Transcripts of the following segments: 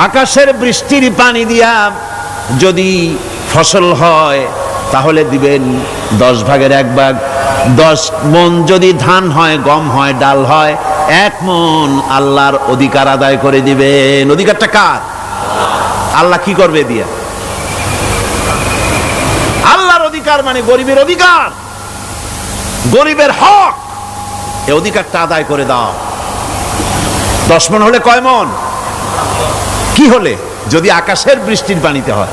আকাশের বৃষ্টির পানি দিয়া যদি ফসল হয় তাহলে দিবেন 10 ভাগের 1 ভাগ। 10 মণ যদি ধান হয়, গম হয়, ডাল হয়, 1 মণ আল্লাহর অধিকার আদায় করে দিবেন। অধিকারটা কার? আল্লাহ কি করবে দিয়া? আল্লাহর অধিকার মানে গরিবের অধিকার, গরিবের হক। এই অধিকারটা আদায় করে দাও। 10 মণ হলে কয় মণ? কি হলে? যদি আকাশের বৃষ্টির পানিতে হয়।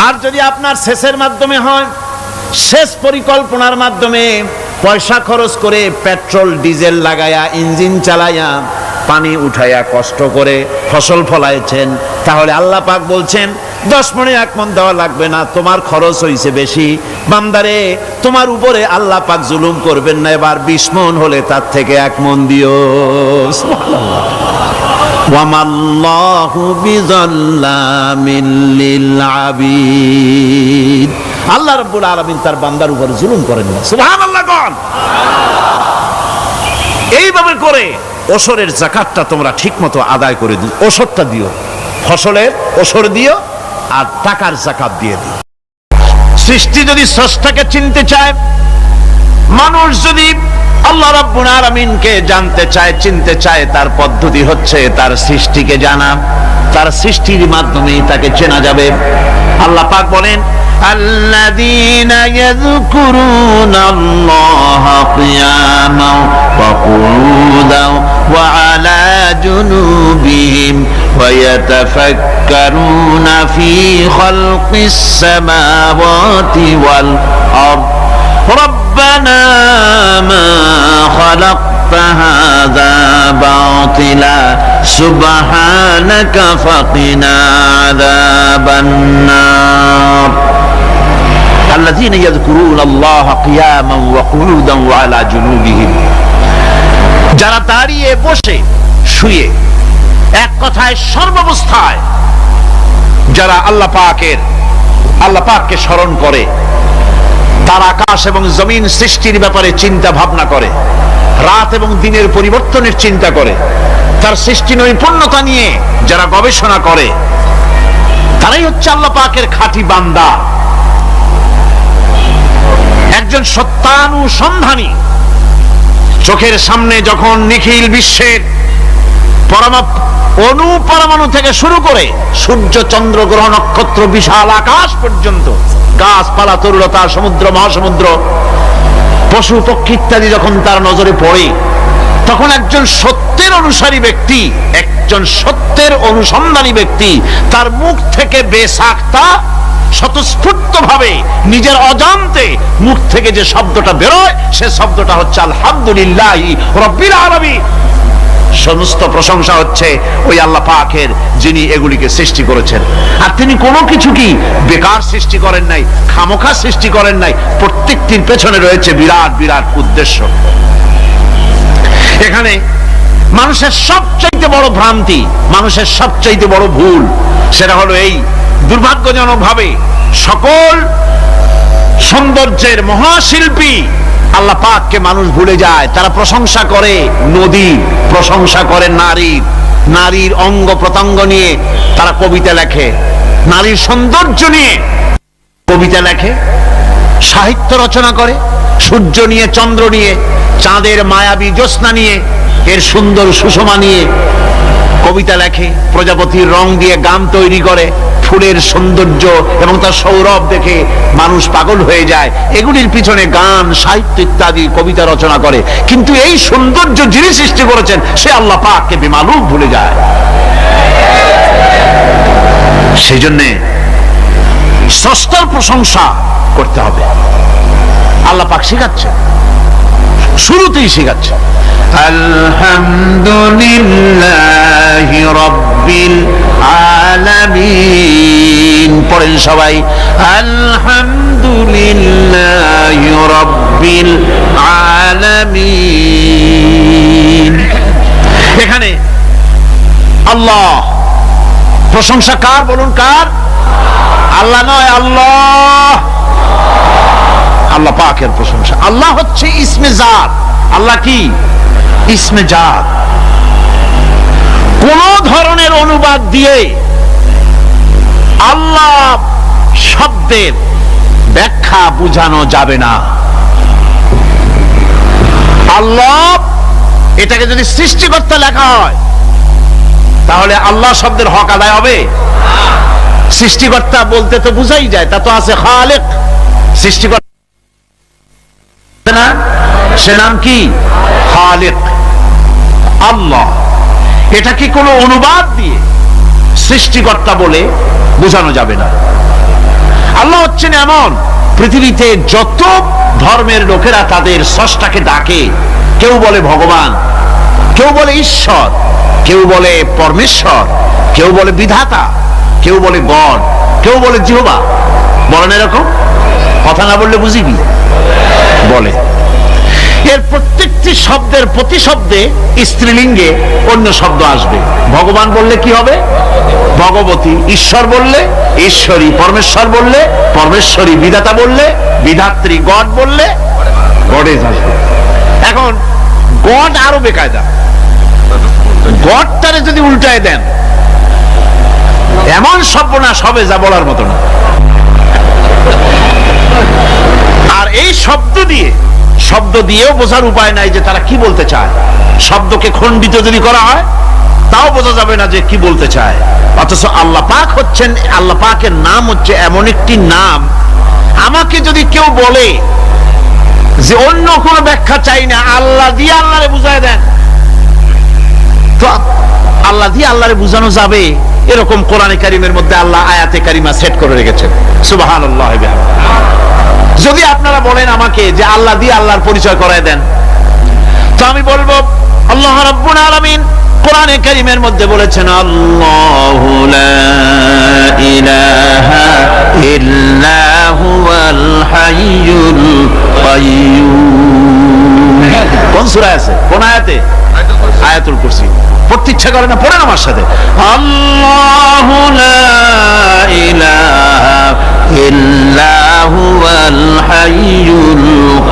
আর যদি আপনার সেচের মাধ্যমে হয়, সেচ পরিকল্পনার মাধ্যমে পয়সা খরচ করে পেট্রোল ডিজেল লাগায়া ইঞ্জিন চালায়া পানি উঠায়া কষ্ট করে ফসল ফলাইছেন, তাহলে আল্লাহ পাক বলছেন 10 মণে 1 মণ দেওয়া লাগবে না, তোমার খরচ হইছে বেশি। বান্দারে, তোমার উপরে আল্লাহ পাক জুলুম করবেন না, এবার 20 মণ হলে তার থেকে 1 মণ দিও। সুবহানাল্লাহ। ওয়ামাল্লাহু বিযাল্লামিল লিল আবিদ। আল্লাহ রাব্বুল আলামিন তার বান্দার উপর জুলুম করেন না। সুবহানাল্লাহ। কোন এইভাবে করে ওশরের যাকাতটা তোমরা ঠিকমতো আদায় করে দিও। ওশরটা দিও, ফসলের ওশর দিও, আর টাকার যাকাত দিয়ে দিও। সৃষ্টি যদি স্রষ্টাকে চিনতে চায়, মানুষ যদি আল্লাহ রাব্বুল আলামিনকে জানতে চায়, চিনতে চায়, তার পদ্ধতি হচ্ছে তার সৃষ্টিকে জানা। তার সৃষ্টির মাধ্যমেই তাকে চেনা যাবে। আল্লাহ পাক বলেন, আল্লাযীনা ইয়াযকুরুনাল্লাহা কিয়ামান ওয়া কুউদান ওয়া আলা জুনুবিহিম ওয়া ইয়াতাফাক্কারুনা ফী খালকিস সামাওয়াতি ওয়াল আরদ ربنا ما خلقت هذا باطلا سبحانك فقنا عذاب النار الذين يذكرون الله قياما وقعودا وعلى جنوبهم যারা দাঁড়িয়ে বসে শুয়ে এক কথায় সর্বাবস্থায় যারা আল্লাহ পাককে স্মরণ করে, তার আকাশ এবং জমিন সৃষ্টির ব্যাপারে চিন্তা ভাবনা করে, রাত এবং দিনের পরিবর্তনের চিন্তা করে, তার সৃষ্টি নৈপুণ্যতা নিয়ে যারা গবেষণা করে, তারাই হচ্ছে আল্লাহ পাকের খাঁটি বান্দা। একজন সত্যানুসন্ধানী। চোখের সামনে যখন নিখিল বিশ্বের অনুপরমাণু থেকে শুরু করে সূর্য, চন্দ্র, গ্রহ, নক্ষত্র, বিশাল আকাশ পর্যন্ত, গাছপালা, তরুলতা, সমুদ্র, মহাসমুদ্র, পশু পক্ষী ইত্যাদি যখন তার নজরে পড়ে, তখন একজন সত্যের অনুসারী ব্যক্তি, একজন সত্যের অনুসন্ধানী ব্যক্তি, তার মুখ থেকে বেসাক্তা স্বতঃস্ফূর্ত ভাবে নিজের অজান্তে মুখ থেকে যে শব্দটা বেরোয়, সে শব্দটা হচ্ছে আলহামদুলিল্লাহি রাব্বিল আলামিন। সমস্ত প্রশংসা হচ্ছে ওই আল্লাহ পাকের, যিনি এগুলিকে সৃষ্টি করেছেন। আর তিনি কোনো কিছু কি বেকার সৃষ্টি করেন নাই, খামোখা সৃষ্টি করেন নাই। প্রত্যেকটির পেছনে রয়েছে বিরাট বিরাট উদ্দেশ্য। এখানে মানুষের সবচাইতে বড় ভ্রান্তি, মানুষের সবচাইতে বড় ভুল, সেটা হলো এই, দুর্ভাগ্যজনক ভাবে সকল সৌন্দর্যের মহাশিল্পী আল্লাহ পাককে মানুষ ভুলে যায়। তারা প্রশংসা করে নদী, প্রশংসা করে নারীর অঙ্গ প্রত্যঙ্গ নিয়ে তারা কবিতা লেখে, নারীর সৌন্দর্য নিয়ে কবিতা লেখে, সাহিত্য রচনা করে, সূর্য নিয়ে, চন্দ্র নিয়ে, চাঁদের মায়াবী জ্যোৎস্না নিয়ে, এর সুন্দর সুষমা নিয়ে কবিতা লেখে, প্রজাপতির রং দিয়ে গান তৈরি করে, ফুলের সৌন্দর্য এবং তার সৌরভ দেখে মানুষ পাগল হয়ে যায়। এগুলির পিছনে গান, সাহিত্য ইত্যাদি কবিতা রচনা করে। কিন্তু এই সৌন্দর্য যিনি সৃষ্টি করেছেন, সে আল্লাহ পাককে বেমালুম ভুলে যায়। সেই জন্যে স্রষ্টার প্রশংসা করতে হবে। আল্লাহ পাক শিখাচ্ছে, শুরুতেই শিখাচ্ছে, আলহামদুলিল্লাহি রাব্বিল আলামিন। পড়েন সবাই, আলহামদুলিল্লাহি রাব্বিল আলামিন। এখানে আল্লাহ প্রশংসা কার? বলুন কার? আল্লাহ নয়, আল্লাহ, আল্লাহ পাকের প্রশংসা। আল্লাহ হচ্ছে ইসমে জাত। আল্লাহ কি? ইসমে জাত। দিয়ে আল্লাহ শব্দের ব্যাখ্যা বুঝানো যাবে না। আল্লাহ এটাকে যদি সৃষ্টিকর্তা লেখা হয় তাহলে আল্লাহ শব্দের হক আদায় হবে? সৃষ্টিকর্তা বলতে তো বুঝাই যায়, তা তো আছে খালেক, সৃষ্টিকর্তা না, সে নাম কি? খালেক আল্লাহ। এটা কি কোনো অনুবাদ দিয়ে সৃষ্টিকর্তা বলে বোঝানো যাবে না। আল্লাহ হচ্ছেন এমন, পৃথিবীতে যত ধর্মের লোকেরা তাদের স্রষ্টাকে ডাকে, কেউ বলে ভগবান, কেউ বলে ঈশ্বর, কেউ বলে পরমেশ্বর, কেউ বলে বিধাতা, কেউ বলে গড, কেউ বলে জিহ্বা। বলেন এরকম? কথা না বললে বুঝি কি বলে? এর প্রত্যেকটি শব্দের প্রতি শব্দে স্ত্রীলিঙ্গে অন্য শব্দ আসবে। ভগবান বললে কি হবে? ভগবতী। ঈশ্বর বললে ঈশ্বরী। পরমেশ্বর বললে পরমেশ্বরী। বিধাতা বললে বিধাত্রী। গড বললে গডেজ আসবে। এখন গড আরো বেকায়দা। গডটারে যদি উল্টায় দেন এমন সর্বনাশ হবে যা বলার মতো না। আর এই শব্দ দিয়েও বোঝার উপায় নাই যে তারা কি বলতে চায়। শব্দকে খণ্ডিত যদি করা হয় তাও বোঝা যাবে না যে কি বলতে চায়। অথচ আল্লাহ পাক হচ্ছেন, আল্লাহ পাকের নাম হচ্ছে এমন একটি নাম, আমাকে যদি কেউ বলে যে অন্য কোনো ব্যাখ্যা চাই না, আল্লাহ দিয়ে আল্লাহরে বুঝায় দেন, তো আল্লাহ দিয়ে আল্লাহরে বুঝানো যাবে। এরকম কোরআনে কারিমের মধ্যে আল্লাহ আয়াতে কারিমা সেট করে রেখেছেন। সুবহানাল্লাহ। যদি আপনারা বলেন আমাকে যে আল্লাহ দিয়ে আল্লাহর পরিচয় করায় দেন, তো আমি বলবো আল্লাহ রাব্বুল আলামিন কোরআনে কারিমের মধ্যে বলেছেন আল্লাহু লা ইলাহা ইল্লা হুয়াল হাইয়ুল কাইয়্যুম। কোন সূরায় আছে? কোন আয়াতে? আয়াতুল কুরসি। পড়তে ইচ্ছা করে না? পড়েন আমার সাথে। আল্লাহু লা ইলাহা ইল্লা হুয়াল হাইয়ুল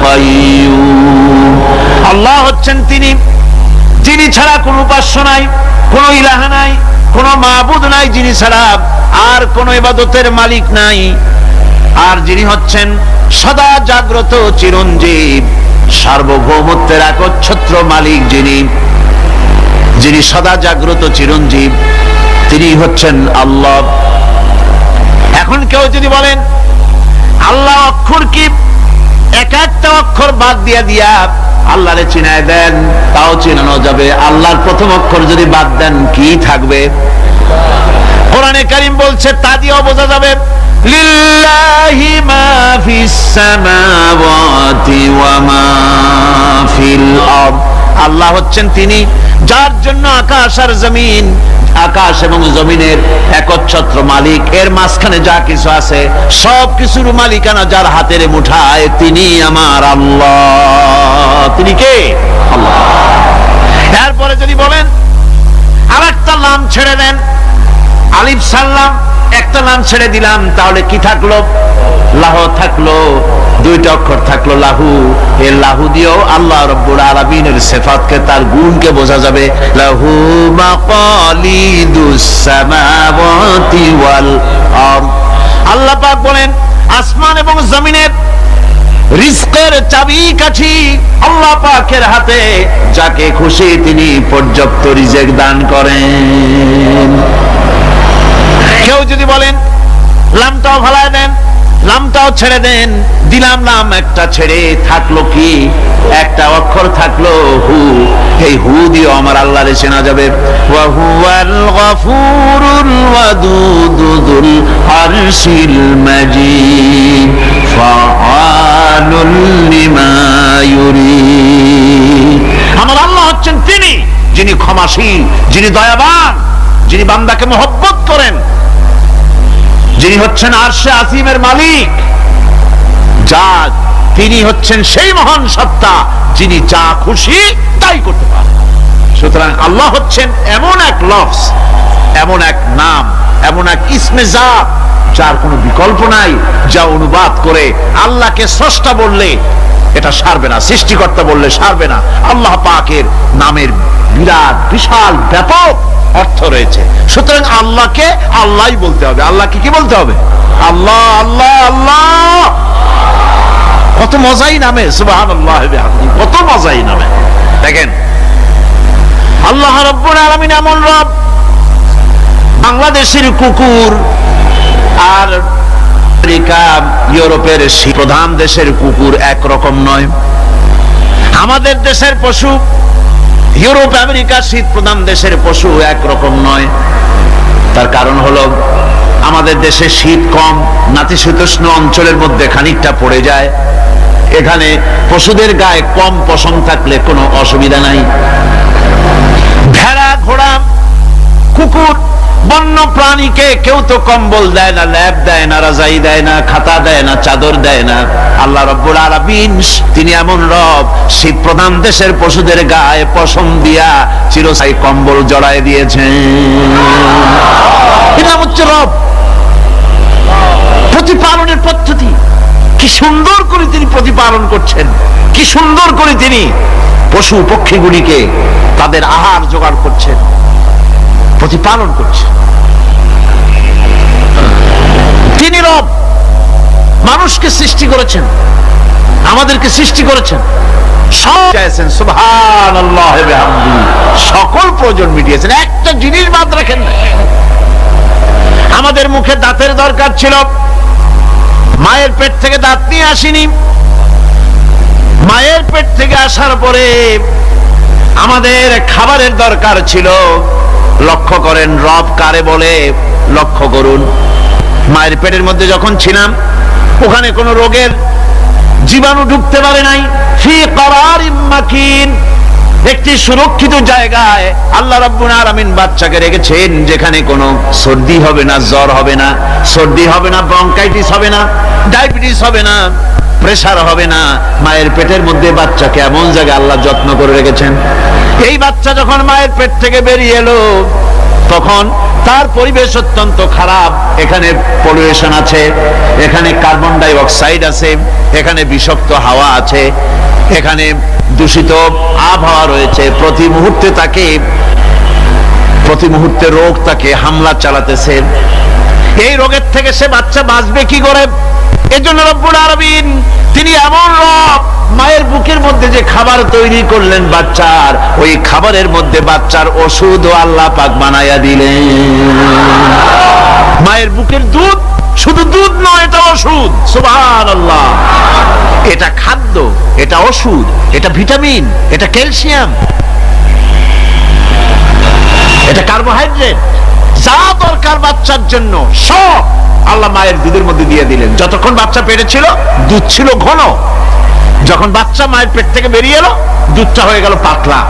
কাইয়্যুম। আল্লাহ হচ্ছেন তিনি যিনি ছাড়া কোনো উপাস্য নাই, কোনো ইলাহা নাই, কোনো মাবুদ নাই, যিনি ছাড়া আর কোনো ইবাদতের মালিক নাই, আর যিনি হচ্ছেন সদা জাগ্রত চিরঞ্জীব, সার্বভৌমত্বের একচ্ছত্র মালিক, যিনি সদা জাগ্রত চিরঞ্জীব, তিনি হচ্ছেন আল্লাহ। এখন কেউ যদি বলেন আল্লাহ অক্ষর কি, এক একটা অক্ষর বাদ দিয়া আল্লাহরে চিনায় দেন, তাও চিনানো যাবে। আল্লাহর প্রথম অক্ষর যদি বাদ দেন কি থাকবে? কোরআনে কারীম বলছে তা দিয়েও বোঝা যাবে। লিল্লাহি মা ফিস সামাওয়াতি ওয়া মা ফিল আরদ। আল্লাহ হচ্ছেন তিনি যার জন্য আকাশ আর জমিন, আকাশ এবং জমিনের একচ্ছত্র মালিক। এর মাঝখানে যা কিছু আছে সব কিছুর মালিকানা যার হাতের মুঠায়, তিনি আমার আল্লাহ। তিনি কে? আল্লাহ। এরপরে যদি বলেন আরেকটা নাম ছেড়ে দেন, আলিফ সাল্লাম একটা নাম ছেড়ে দিলাম, তাহলে কি থাকলো? লাহ থাকলো, দুইটা অক্ষর থাকলো লাহু। এই লাহু দিয়েও আল্লাহ রাব্বুল আলামিনের সিফাতকে, তার গুণকে বোঝা যাবে। লাহু মাকালিদুস সামাওয়াতি ওয়াল আরদ। আল্লাহ পাক বলেন আসমান এবং জমিনের রিজকের চাবিকাঠি আল্লাহ পাকের হাতে, যাকে খুশি তিনি পর্যাপ্ত রিজেক দান করেন। কেউ যদি বলেন লামটাও ভালায় দেন, লামটাও ছেড়ে দেন, দিলাম লাম একটা ছেড়ে, থাকলো কি? একটা অক্ষর থাকলো হু। এই হু দিয়ে আমার আল্লাহরে চেনা যাবে। ওয়া হুয়াল গফুরুল ওয়াদুদুল আরশিল মাজিদ ফাআলুল লিমা ইউরিদ। আমার আল্লাহ হচ্ছেন তিনি যিনি ক্ষমাশীল, যিনি দয়াবান, যিনি বান্দাকে মহব্বত করেন, যিনি হচ্ছেন আরশে আজিমের মালিক, তিনি হচ্ছেন সেই মহান সত্তা যিনি যা খুশি তাই করতে পারেন। সুতরাং আল্লাহ হচ্ছেন এমন এক লফজ, এমন এক নাম, এমন এক ইসমে জাত যার কোনো বিকল্প নাই, যা অনুবাদ করে আল্লাহকে স্রষ্টা বললে এটা সারবে না, সৃষ্টিকর্তা বললে সারবে না। আল্লাহ পাকের নামের বিরাট বিশাল ব্যাপক অর্থ রয়েছে। সুতরাং আল্লাহকে আল্লাহই বলতে হবে। আল্লাহকে কি বলতে হবে? আল্লাহ আল্লাহ আল্লাহ। কত মজাই নামে, সুবহানাল্লাহ বিহামদিহি, কত মজাই নামে। দেখেন আল্লাহ রাব্বুল আলামিন এমন রব। বাংলাদেশের কুকুর আর আমেরিকা ইউরোপের প্রধান দেশের কুকুর একরকম নয়। আমাদের দেশের পশু ইউরোপ আমেরিকা শীত প্রধান দেশের পশু একরকম নয়। তার কারণ হলো আমাদের দেশে শীত কম, নাতিশীতোষ্ণ অঞ্চলের মধ্যে খানিকটা পড়ে যায়। এখানে পশুদের গায়ে কম পশম থাকলে কোনো অসুবিধা নাই। ভেড়া, ঘোড়া, কুকুর, বন্য প্রাণীকে কেউ তো কম্বল দেয় না, ল্যাপ দেয় না, রাজাই দেয় না, খাতা দেয় না, চাদর দেয় না। আল্লাহ রাব্বুল আলামিন তিনি এমন রব, শীত প্রধান দেশের পশুদের গায়ে পশম দিয়া চিরস্থায়ী কম্বল জড়ায় দিয়েছেন। এটা হচ্ছে রব। প্রতিপালনের পদ্ধতি কি সুন্দর করে তিনি প্রতিপালন করছেন, কি সুন্দর করে তিনি পশু পক্ষীগুলিকে তাদের আহার জোগাড় করছেন, প্রতিপালন করছেন। তিনি রব, মানুষকে সৃষ্টি করেছেন, আমাদেরকে সৃষ্টি করেছেন, সুবহানাল্লাহ বিহামদিহি, সকল প্রয়োজন মিটিয়েছেন, একটা জিনিস বাদ রাখেন না। আমাদের মুখে দাঁতের দরকার ছিল, মায়ের পেট থেকে দাঁত নিয়ে আসিনি। মায়ের পেট থেকে আসার পরে আমাদের খাবারের দরকার ছিল। লক্ষ্য করেন রব কারে বলে, লক্ষ্য করুন। মায়ের পেটের মধ্যে যখন ছিলাম ওখানে কোনো রোগের জীবাণু ঢুকতে পারে নাই। ফি করারিম মাকিন, একটি সুরক্ষিত জায়গায় আল্লাহ রাব্বুল আলামিন বাচ্চাকে রেখেছেন, যেখানে কোনো সর্দি হবে না, জ্বর হবে না, সর্দি হবে না, ব্রঙ্কাইটিস হবে না, ডায়াবেটিস হবে না, প্রেসার হবে না। মায়ের পেটের মধ্যে বাচ্চাকে এমন জায়গায় আল্লাহ যত্ন করে রেখেছেন। এই বাচ্চা যখন মায়ের পেট থেকে বেরিয়ে এলো তখন তার পরিবেশ অত্যন্ত খারাপ। এখানে পলিউশন আছে, এখানে কার্বন ডাই অক্সাইড আছে, এখানে বিষাক্ত হাওয়া আছে, এখানে দূষিত আবহাওয়া রয়েছে। প্রতি মুহূর্তে রোগ তাকে হামলা চালাতেছে। এই রোগের থেকে সে বাচ্চা বাঁচবে কি করে? এজন্য রব্বুল আলামিন তিনি এমন রব, মায়ের বুকের মধ্যে যে খাবার তৈরি করলেন বাচ্চার, ওই খাবারের মধ্যে বাচ্চার ওষুধও আল্লাহ পাক বানায়া দিলেন। মায়ের বুকের দুধ শুধু দুধ নয়, এটা ওষুধ। সুবহানাল্লাহ। এটা খাদ্য, এটা ওষুধ, এটা ভিটামিন, এটা ক্যালসিয়াম, এটা কার্বোহাইড্রেট, যা দরকার বাচ্চার জন্য সব আল্লাহ মায়ের দুধের মধ্যে দিয়ে দিলেন। যতক্ষণ বাচ্চা পেটে ছিল দুধ ছিল ঘন, যখন বাচ্চা মায়ের পেট থেকে বেরিয়ে এলো দুধটা হয়ে গেল পাতলা।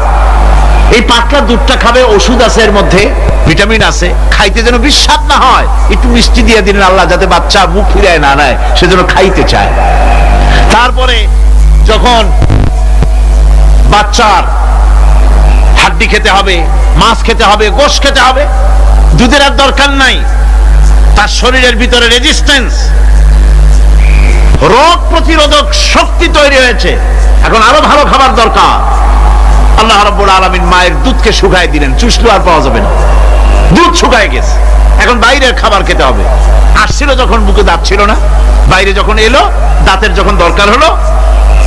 এই পাতলা দুধটা খাবে, ওষুধ আছে এর মধ্যে, ভিটামিন আছে, খাইতে যেন বিস্বাদ না হয় একটু মিষ্টি দিয়ে দিলেন আল্লাহ, যাতে বাচ্চা মুখ ফিরায় না নেয়, সেজন্য খাইতে চায়। তারপরে যখন বাচ্চার হাড্ডি খেতে হবে, মাছ খেতে হবে, গোশত খেতে হবে, দুধের আর দরকার নাই। তার শরীরের ভিতরে রেজিস্ট্যান্স, রোগ প্রতিরোধক শক্তি তৈরি হয়েছে। এখন আরো ভালো খাবার দরকার। আল্লাহ রাব্বুল আলামিন মায়ের দুধকে শুকায় দিলেন, চুষলে আর পাওয়া যাবে না, দুধ শুকায় গেছে। এখন বাইরের খাবার খেতে হবে। আসছিল যখন মুখে দাঁত ছিল না, বাইরে যখন এলো দাঁতের যখন দরকার হলো,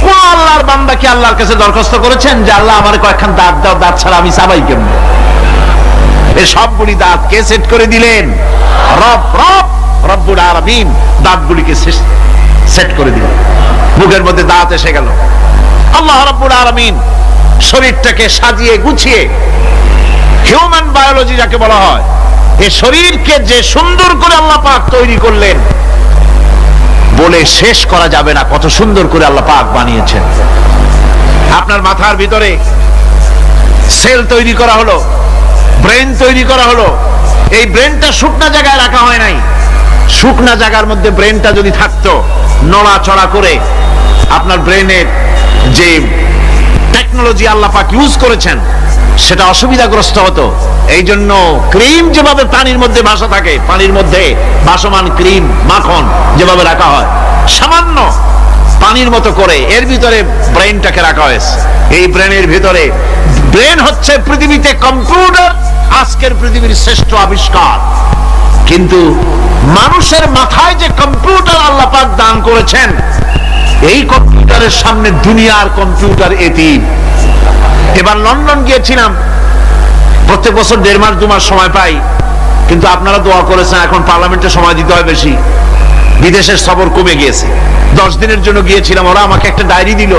ও আল্লাহর বান্দা কি আল্লাহর কাছে দরখাস্ত করেছেন যে আল্লাহ আমার কয়েকখান দাঁত দাও, দাঁত ছাড়া আমি চাবাই কেমন? এই সবগুলি দাঁত কে সেট করে দিলেন? রব্বুল আলামিন দাঁতগুলিকে সেট করে দিলেন। মুখের মধ্যে দাঁত এসে গেল। আল্লাহ রাব্বুল আলামিন শরীরটাকে সাজিয়ে গুছিয়ে, হিউম্যান বায়োলজি যাকে বলা হয়, এই শরীরকে যে সুন্দর করে আল্লাহ পাক তৈরি করলেন বলে শেষ করা যাবে না। কত সুন্দর করে আল্লাহ পাক বানিয়েছেন। আপনার মাথার ভিতরে সেল তৈরি করা হলো, ব্রেন তৈরি করা হলো। এই ব্রেনটা শুকনা জায়গায় রাখা হয় নাই। শুকনা জায়গার মধ্যে ব্রেনটা যদি থাকতো, নড়াচড়া করে আপনার ব্রেনের যে টেকনোলজি আল্লাহ পাক ইউজ করেছেন সেটা অসুবিধাগ্রস্ত হতো। এই জন্য ক্রিম যেভাবে পানির মধ্যে ভাসা থাকে, পানির মধ্যে ভাসমান ক্রিম মাখন যেভাবে রাখা হয়, সামান্য পানির মতো করে এর ভিতরে ব্রেনটাকে রাখা হয়েছে। এই ব্রেনের ভিতরে, ব্রেন হচ্ছে পৃথিবীতে কম্পিউটার, আজকের পৃথিবীর শ্রেষ্ঠ আবিষ্কার। কিন্তু মানুষের মাথায় যে কম্পিউটার আল্লাহ পাক দান করেছেন, এই কম্পিউটারের সামনে দুনিয়ার কম্পিউটার এতিম। এবার লন্ডন গিয়েছিলাম, প্রত্যেক বছর 1.5 মাস 2 মাস সময় পাই, কিন্তু আপনারা দোয়া করেছেন এখন পার্লামেন্টে সময় দিতে হয় বেশি, বিদেশের সফর কমে গিয়েছে। 10 দিনের জন্য গিয়েছিলাম, ওরা আমাকে একটা ডায়েরি দিল।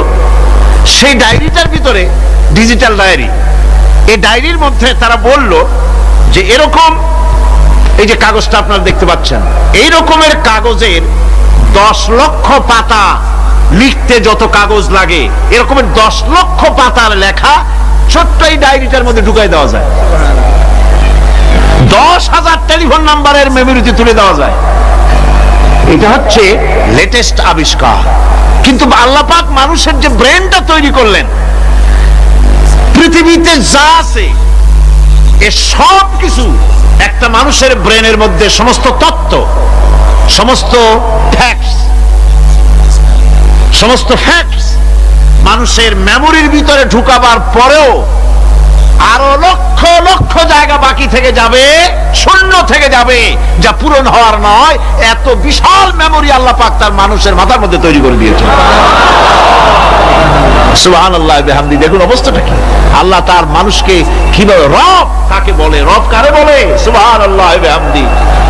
সেই ডায়েরিটার ভিতরে, ডিজিটাল ডায়েরি, এই ডায়েরির মধ্যে তারা বলল যে এরকম, এই যে কাগজটা আপনারা দেখতে পাচ্ছেন, এই রকমের কাগজের 10 লক্ষ পাতা লিখতে যত কাগজ লাগে, এরকমের 10 লক্ষ পাতার লেখা ছোট্ট এই ডায়েরিটার মধ্যে ঢুকাই দেওয়া যায়। 10,000 টেলিফোন নাম্বারের মেমোরিতে তুলে দেওয়া যায়। এটা হচ্ছে লেটেস্ট আবিষ্কার। কিন্তু আল্লাহ পাক মানুষের যে ব্রেনটা তৈরি করলেন, পৃথিবীতে যা আছে এ সব কিছু একটা মানুষের ব্রেনের মধ্যে, সমস্ত তত্ত্ব, সমস্ত ফ্যাক্টস মানুষের মেমোরির ভিতরে ঢুকাবার পরেও আরো লক্ষ লক্ষ জায়গা বাকি থেকে যাবে, শূন্য থেকে যাবে, যা পূরণ হওয়ার নয়। এত বিশাল মেমোরি আল্লাহ পাক তার মানুষের মাথার মধ্যে তৈরি করে দিয়েছে। সুবহানাল্লাহ বিহামদি। দেখুন অবস্থাটা কি। আল্লাহ তার মানুষকে কিভাবে, রব কাকে বলে, রব কারে বলে, সুবহানাল্লাহ বিহামদি।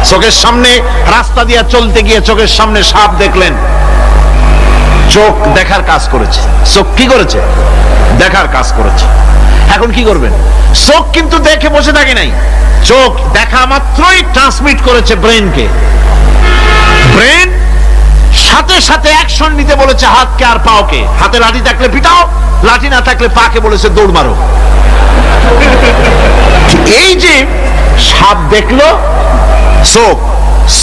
চোখের সামনে রাস্তা দিয়ে চলতে গিয়ে চোখের সামনে সাপ দেখলেন, চোখ দেখার কাজ করেছে। চোখ কি করেছে? দেখার কাজ করেছে। এখন কি করবেন? চোখ কিন্তু দেখে বসে থাকে নাই, চোখ দেখা মাত্রই ট্রান্সমিট করেছে ব্রেনকে। ব্রেন সাথে সাথে অ্যাকশন নিতে বলেছে হাতকে আর পাওকে। হাতে লাঠি থাকলে পিটাও, লাঠি না থাকলে পাকে বলেছে দৌড় মারো। এই যে সাপ দেখলো,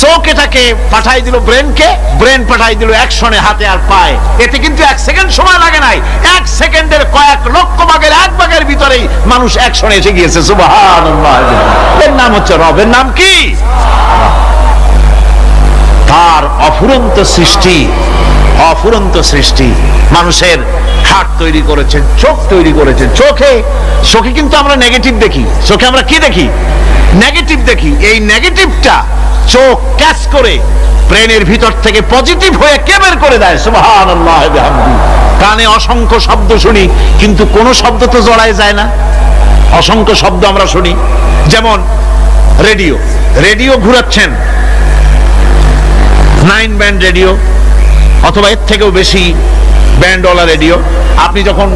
চোখ এটাকে পাঠাই দিল ব্রেনকে, ব্রেন পাঠাই দিল অ্যাকশনে হাতে আর পায়ে। এতে কিন্তু 1 সেকেন্ড সময় লাগে নাই, 1 সেকেন্ডের কয়েক লক্ষ ভাগের 1 ভাগের ভিতরেই মানুষ অ্যাকশনে এসে গিয়েছে। সুবহানাল্লাহ। এর নাম হচ্ছে রবের নাম কি? তার অফুরন্ত সৃষ্টি, অফুরন্ত সৃষ্টি। মানুষের হার্ট তৈরি করেছেন, চোখ তৈরি করেছেন। চোখে কিন্তু আমরা নেগেটিভ দেখি, চোখে আমরা কি দেখি? নেগেটিভ দেখি। এই নেগেটিভটা চোখ ক্যাচ করে ব্রেনের ভিতর থেকে পজিটিভ হয়ে কে বের করে দেয়? সুবহানাল্লাহ বিহামদি। কানে অসংখ্য শব্দ শুনি, কিন্তু কোন শব্দ তো জড়ায় যায় না। অসংখ্য শব্দ আমরা শুনি, যেমন রেডিও। রেডিও ঘুরাচ্ছেন, 9 ব্যান্ড রেডিও অথবা এর থেকেও বেশি ব্যান্ডওয়ালা রেডিও। আপনি যখন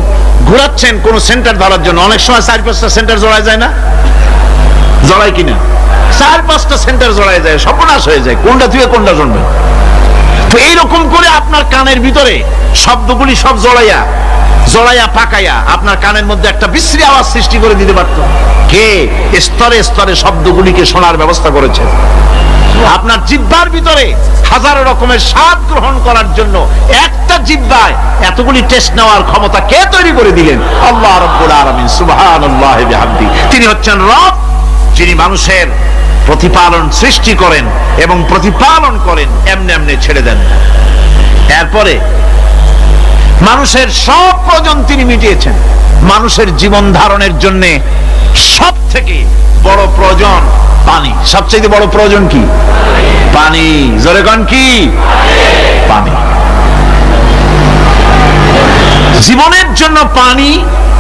ঘুরাচ্ছেন কোন সেন্টার ধরার জন্য, অনেক সময় 4-5টা সেন্টার জড়ায় যায় না? জড়ায় কিনা? 4-5টা সেন্টার জড়ায় যায়, সর্বনাশ হয়ে যায়, কোনটা থেকে কোনটা শুনবেন। তো এইরকম করে আপনার কানের ভিতরে শব্দগুলি সব জড়াইয়া পাকাইয়া আপনার কানের মধ্যে একটা বিশ্রী আওয়াজ সৃষ্টি করে দিতে পারত। কে? স্তরে স্তরে শব্দগুলিকে শোনার ব্যবস্থা করেছে। আপনার জিহ্বার ভিতরে হাজারো রকমের স্বাদ গ্রহণ করার জন্য একটা জিহ্বায় এতগুলি টেস্ট নেওয়ার ক্ষমতা কে তৈরি করে দিলেন? আল্লাহ রাব্বুল আলামিন। সুবহানাল্লাহ বিহামদি। তিনি হচ্ছেন রব, যিনি মানুষের প্রতিপালন সৃষ্টি করেন এবং প্রতিপালন করেন, এমনি এমনি ছেড়ে দেন। এরপরে মানুষের সব প্রয়োজন তিনি মিটিয়েছেন। মানুষের জীবন ধারণের জন্য সব থেকে বড় প্রয়োজন পানি। সবচেয়ে বড় প্রয়োজন কি? পানি। জোরে কোন কি? পানি। জীবনের জন্য পানি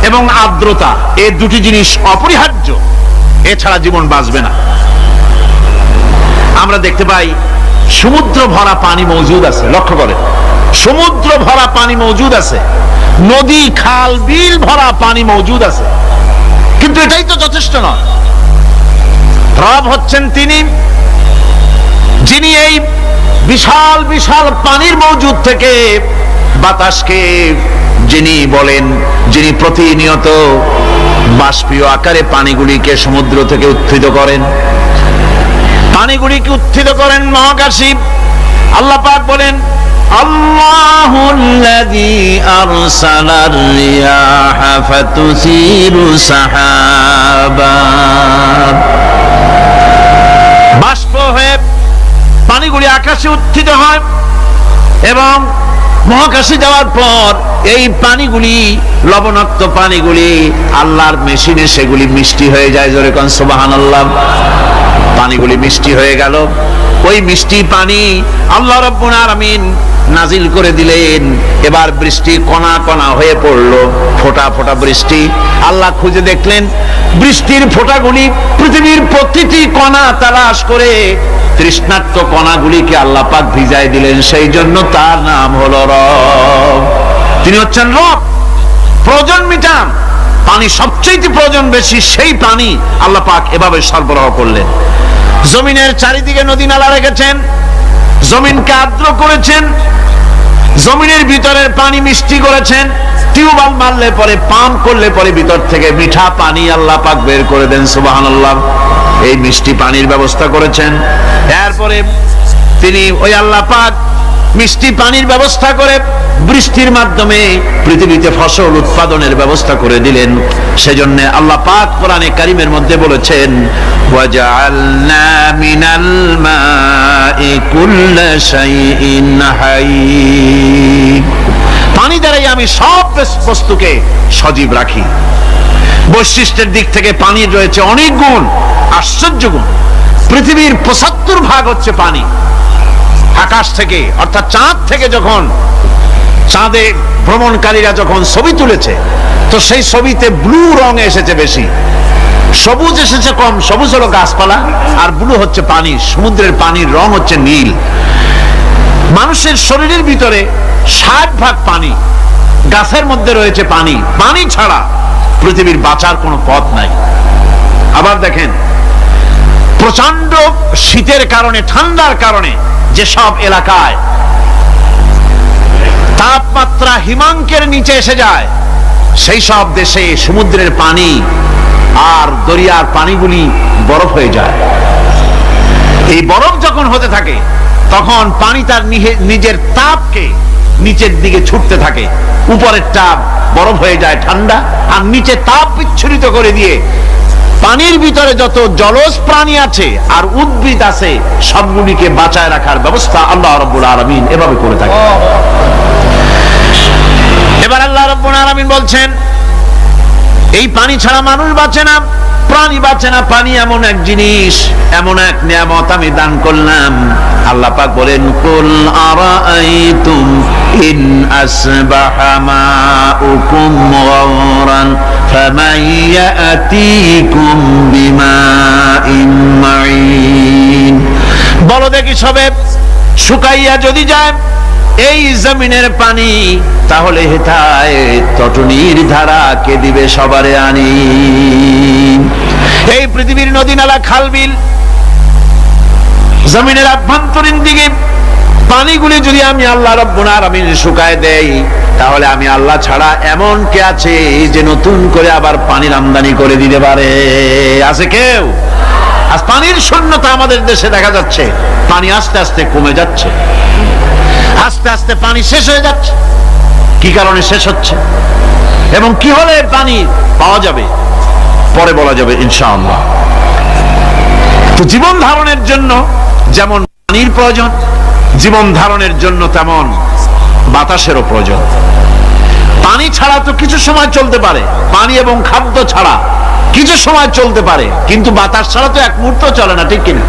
এবং আর্দ্রতা, এই দুটি জিনিস অপরিহার্য, এছাড়া জীবন বাঁচবে না। আমরা দেখতে পাই সমুদ্র ভরা পানি মজুদ আছে, লক্ষ্য করে, সমুদ্র ভরা পানি মজুদ আছে, নদী খাল বিল ভরা পানি মজুদ আছে, কিন্তু এটাই তো যথেষ্ট নয়। রব হচ্ছেন তিনি, যিনি এই বিশাল বিশাল পানির মজুদ থেকে বাতাসকে যিনি বলেন, যিনি প্রতিনিয়ত বাষ্পীয় আকারে পানিগুলিকে সমুদ্র থেকে উত্থিত করেন, পানিগুলিকে উত্থিত করেন মহাকাশী। আল্লাহ পাক বলেন, আল্লাহুল্লাযী আরসালার রিয়াহা ফাতুসিরু সাহাবা। বাষ্প হয়ে পানিগুলি আকাশে উত্থিত হয় এবং মহাকাশে যাওয়ার পর এই পানিগুলি, লবণাক্ত পানিগুলি আল্লাহর মেশিনে সেগুলি মিষ্টি হয়ে যায়। জোরে কোন সুবহানাল্লাহ। পানিগুলি মিষ্টি হয়ে গেল। ওই মিষ্টি পানি আল্লাহ রাব্বুল আলামিন নাজিল করে দিলেন। এবার বৃষ্টি কণা কণা হয়ে পড়লো, ফোঁটা ফোঁটা বৃষ্টি। আল্লাহ খুঁজে দেখলেন বৃষ্টির ফোঁটাগুলি পৃথিবীর প্রতিটি কণা তালাশ করে তৃষ্ণার্ত কণাগুলিকে আল্লাহ পাক ভিজায় দিলেন। সেই জন্য তার নাম হলো রব। তিনি হচ্ছেন রব, প্রয়োজন মিটান। পানি সবচেয়ে প্রয়োজন বেশি, সেই পানি আল্লাহ পাক এভাবে সরবরাহ করলেন। জমিনের চারিদিকে নদী নালা রেখেছেন, জমিনকে আর্দ্র করেছেন, জমিনের ভিতরের পানি মিষ্টি করেছেন। টিউবওয়েল মারলে পরে, পাম্প করলে পরে ভিতর থেকে মিঠা পানি আল্লাহ পাক বের করে দেন। সুবহানাল্লাহ। এই মিষ্টি পানির ব্যবস্থা করেছেন। এরপরে তিনি ওই আল্লাহ পাক মিষ্টি পানির ব্যবস্থা করে বৃষ্টির মাধ্যমে পৃথিবীতে ফসল উৎপাদনের ব্যবস্থা করে দিলেন। সেজন্য আল্লাহ পাক কোরআনে কারীমের মধ্যে বলেছেন, ওয়াজআলনা মিনাল মাই কুল্লা শাইইন হাই। পানি দ্বারাই আমি সব বস্তুকে সজীব রাখি। বৈশিষ্ট্যের দিক থেকে পানির রয়েছে অনেক গুণ, আশ্চর্য গুণ। পৃথিবীর ৭৫% হচ্ছে পানি। আকাশ থেকে অর্থাৎ চাঁদ থেকে যখন চাঁদে ভ্রমণকারীরা যখন ছবি তুলেছে, তো সেই ছবিতে ব্লু রং এসেছে বেশি, সবুজ এসেছে কম। সবুজ হলো গাছপালা, আর ব্লু হচ্ছে পানি। সমুদ্রের পানির রং হচ্ছে নীল। মানুষের শরীরের ভিতরে ৬০% পানি, গাছের মধ্যে রয়েছে পানি। পানি ছাড়া পৃথিবীর বাঁচার কোনো পথ নাই। আবার দেখেন, প্রচন্ড শীতের কারণে, ঠান্ডার কারণে যেসব এলাকায় তাপমাত্রা হিমাঙ্কের নিচে এসে যায়, সেই সব দেশে সমুদ্রের পানি আর দরিয়ার পানিগুলি বরফ হয়ে যায়। এই বরফ যখন হতে থাকে, তখন পানি তার নিজের তাপকে নিচের দিকে ছুটতে থাকে। উপরের তাপ বরফ হয়ে যায় ঠান্ডা, আর নিচে তাপ বিচ্ছুরিত করে দিয়ে পানির ভিতরে যত জলজ প্রাণী আছে আর উদ্ভিদ আছে, সবগুলিকে বাঁচায় রাখার ব্যবস্থা আল্লাহ রাব্বুল আলামিন এভাবে করে থাকে। এবার আল্লাহ রাব্বুল আলামিন বলছেন, এই পানি ছাড়া মানুষ বাঁচে না, প্রাণী বাঁচে না। পানি এমন এক জিনিস, এমন এক নিয়ামত আমি দান করলাম। আল্লাহ পাক বলেন, কুল আরাআইতুম ইন আসবাহা মাউকুম গাওরান ফামান ইয়াতিকুম বিমাইন মাইন। বলো দেখি, সবে শুকাইয়া যদি যায় এই জমিনের পানি, তাহলে হেথায় তটনির ধারা কে দিবে সবারে আনি। এই পৃথিবীর নদী নালা, খাল বিল, জমিনের আভ্যন্তরীণ দিকে পানিগুলি যদি আমি আল্লাহ রাব্বুল আলামিন শুকায় দেই, তাহলে আমি আল্লাহ ছাড়া এমন কে আছে যে নতুন করে আবার পানির আমদানি করে দিতে পারে? আছে কেউ? আজ পানির শূন্যতা আমাদের দেশে দেখা যাচ্ছে। পানি আস্তে আস্তে কমে যাচ্ছে, আস্তে আস্তে পানি শেষ হয়ে যাচ্ছে। কি কারণে শেষ হচ্ছে এবং কি হলে পানি পাওয়া যাবে পরে বলা যাবে ইনশাআল্লাহ। তো জীবন ধারণের জন্য যেমন পানির প্রয়োজন, জীবন ধারণের জন্য তেমন বাতাসেরও প্রয়োজন। পানি ছাড়া তো কিছু সময় চলতে পারে, পানি এবং খাদ্য ছাড়া কিছু সময় চলতে পারে, কিন্তু বাতাস ছাড়া তো এক মুহূর্ত চলে না, ঠিক কিনা?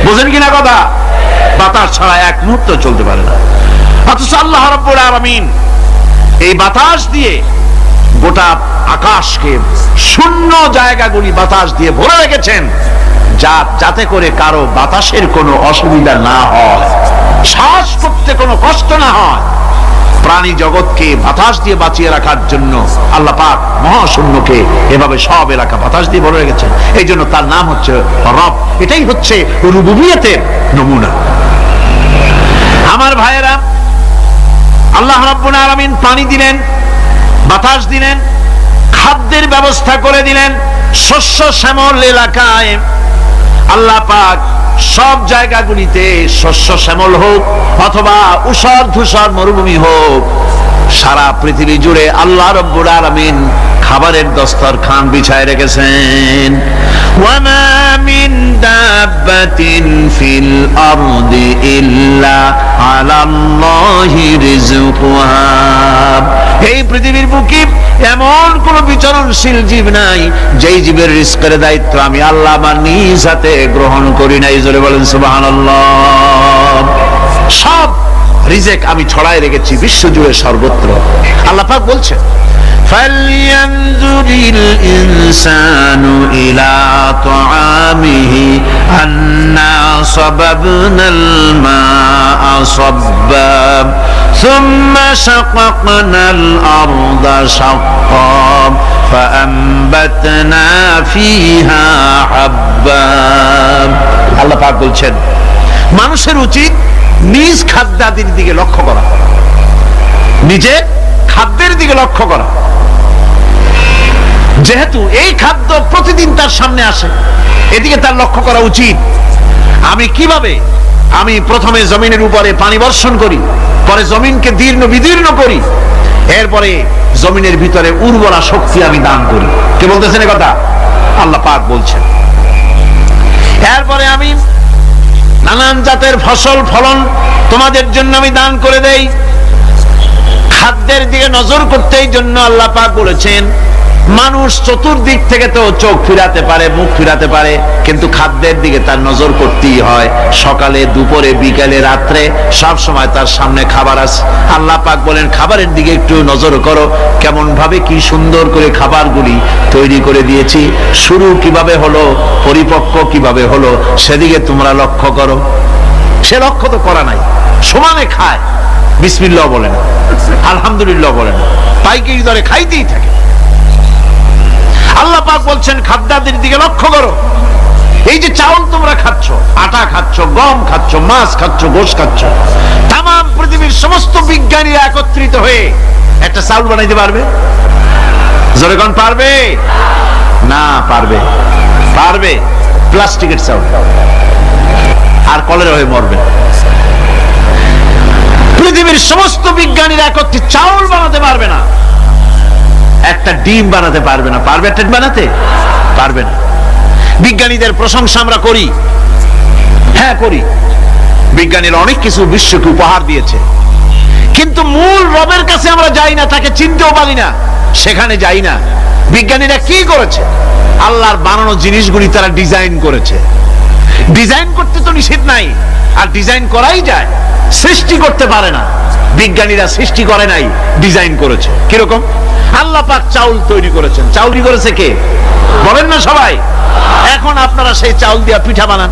বুঝেন কিনা কথা? বাতাস ছাড়া এক মুহূর্ত চলতে পারে না। অথচ আল্লাহ রাব্বুল আলামিন এই বাতাস দিয়ে গোটা আকাশকে, শূন্য জায়গাগুলি বাতাস দিয়ে ভরে রেখেছেন, যাতে করে কারো বাতাসের কোনো অসুবিধা না হয়, শ্বাস করতে কোনো কষ্ট না হয়। প্রাণী জগৎকে বাতাস দিয়ে বাঁচিয়ে রাখার জন্য আল্লাহ পাক মহাশূন্যকে এভাবে সব এলাকা বাতাস দিয়ে ভরে রেখেছেন। এই জন্য তার নাম হচ্ছে রব। এটাই হচ্ছে রুবুবিয়তের নমুনা। আমার ভাইয়েরা, আল্লাহ রাব্বুল আলামিন পানি দিলেন, বাতাস দিলেন, খাদ্যের ব্যবস্থা করে দিলেন। শস্য শ্যামল এলাকায় আল্লাহ পাক সব জায়গাগুলিতে শস্য শ্যামল হোক অথবা উষর ধূসর মরুভূমি হোক, সারা পৃথিবী জুড়ে আল্লাহ রাব্বুল আলামিন খাবারের দস্তরখান বিছায় রেখেছেন। ওয়ামা মিন দাব্বাত দাব্বাতিন ফিল আরদি ইল্লা আলাল্লাহি রিজকুহা। এই পৃথিবীর বুকে এমন কোন বিচরণশীল জীব নাই যেই জীবের রিজকের দায়িত্ব আমি আল্লাহ আমার নিজ হাতে গ্রহণ করি নাই। জোরে বলেন সুবহানাল্লাহ। সব রিজেক আমি ছড়ায় রেখেছি বিশ্বজুড়ে সর্বত্র। আল্লাহ পাক বলছেন ফালইয়ানজুরিল ইনসানু ইলা তাআমিহি আন্না সাবাবনাল মাআ সাব্বা সুম্মা শাকাকনাল আরদা শাক্কা ফাআমবাতনা ফিহা হাব্বা। আল্লাহ পাক বলছেন মানুষের উচিত নিজ খাদ্যাদির দিকে লক্ষ্য করা, নিজের খাদ্যের দিকে লক্ষ্য করা। যেহেতু এই খাদ্য প্রতিদিন তার সামনে আসে, এদিকে তার লক্ষ্য করা উচিত। আমি কিভাবে আমি প্রথমে জমিনের উপরে পানি বর্ষণ করি, পরে জমিনকে দীর্ণ বিদীর্ণ করি, এরপরে জমিনের ভিতরে উর্বরা শক্তি আমি দান করি। কে বলতেছেন এই কথা? আল্লাহ পাক বলছেন। এরপরে আমি নানান জাতের ফসল ফলন তোমাদের জন্য আমি দান করে দেই। খাদ্যের দিকে নজর করতেই জন্য আল্লাহ পাক বলেছেন মানুষ চতুর্দিক থেকে তো চোখ ফিরাতে পারে, মুখ ফিরাতে পারে, কিন্তু খাদ্যের দিকে তার নজর করতেই হয়। সকালে, দুপুরে, বিকালে, রাত্রে সব সময় তার সামনে খাবার আছে। আল্লাহ পাক বলেন খাবারের দিকে একটু নজর করো, কেমন ভাবে কি সুন্দর করে খাবারগুলি তৈরি করে দিয়েছি, শুরু কিভাবে হলো, পরিপক্ক কিভাবে হলো, সেদিকে তোমরা লক্ষ্য করো। সে লক্ষ্য তো করা নাই, সমানে খায়, বিসমিল্লাহ বলে না, আলহামদুলিল্লাহ বলে না, পাইকারি দরে খাইতেই থাকে। আল্লাহ পাক বলছেন খাদ্যাদির দিকে লক্ষ্য করো। এই যে চাউল তোমরা খাচ্ছ, আটা খাচ্ছ, গম খাচ্ছ, মাছ খাচ্ছ, গোশ খাচ্ছ, তাম পৃথিবীর সমস্ত বিজ্ঞানীরা একত্রিত হয়ে একটা চাউল বানাইতে পারবে? জোরে কোন পারবে? না পারবে। পারবে প্লাস্টিকের চাউল, আর কলেরা হয়ে মরবে। পৃথিবীর সমস্ত বিজ্ঞানীরা একত্রিত চাউল বানাতে পারবে না, একটা ডিম বানাতে পারবে না। পারবে একটা বানাতে? পারবে না। বিজ্ঞানীদের প্রশংসা আমরা করি, হ্যাঁ করি, বিজ্ঞানীরা অনেক কিছু বিশ্বকে উপহার দিয়েছে, কিন্তু মূল রবের কাছে আমরা যাই না, তাকে চিনতেও পারি না, সেখানে যাই না। বিজ্ঞানীরা কি করেছে? আল্লাহর বানানো জিনিসগুলি তারা ডিজাইন করেছে। ডিজাইন করতে তো নিষেধ নাই, আর ডিজাইন করাই যায়, সৃষ্টি করতে পারে না। বিজ্ঞানীরা সৃষ্টি করে নাই, ডিজাইন করেছে। কিরকম? আল্লাহ পাক চাউল তৈরি করেছেন। চাউল তৈরি করেছে কে? বলেন না সবাই। এখন আপনারা সেই চাউল দিয়ে পিঠা বানান,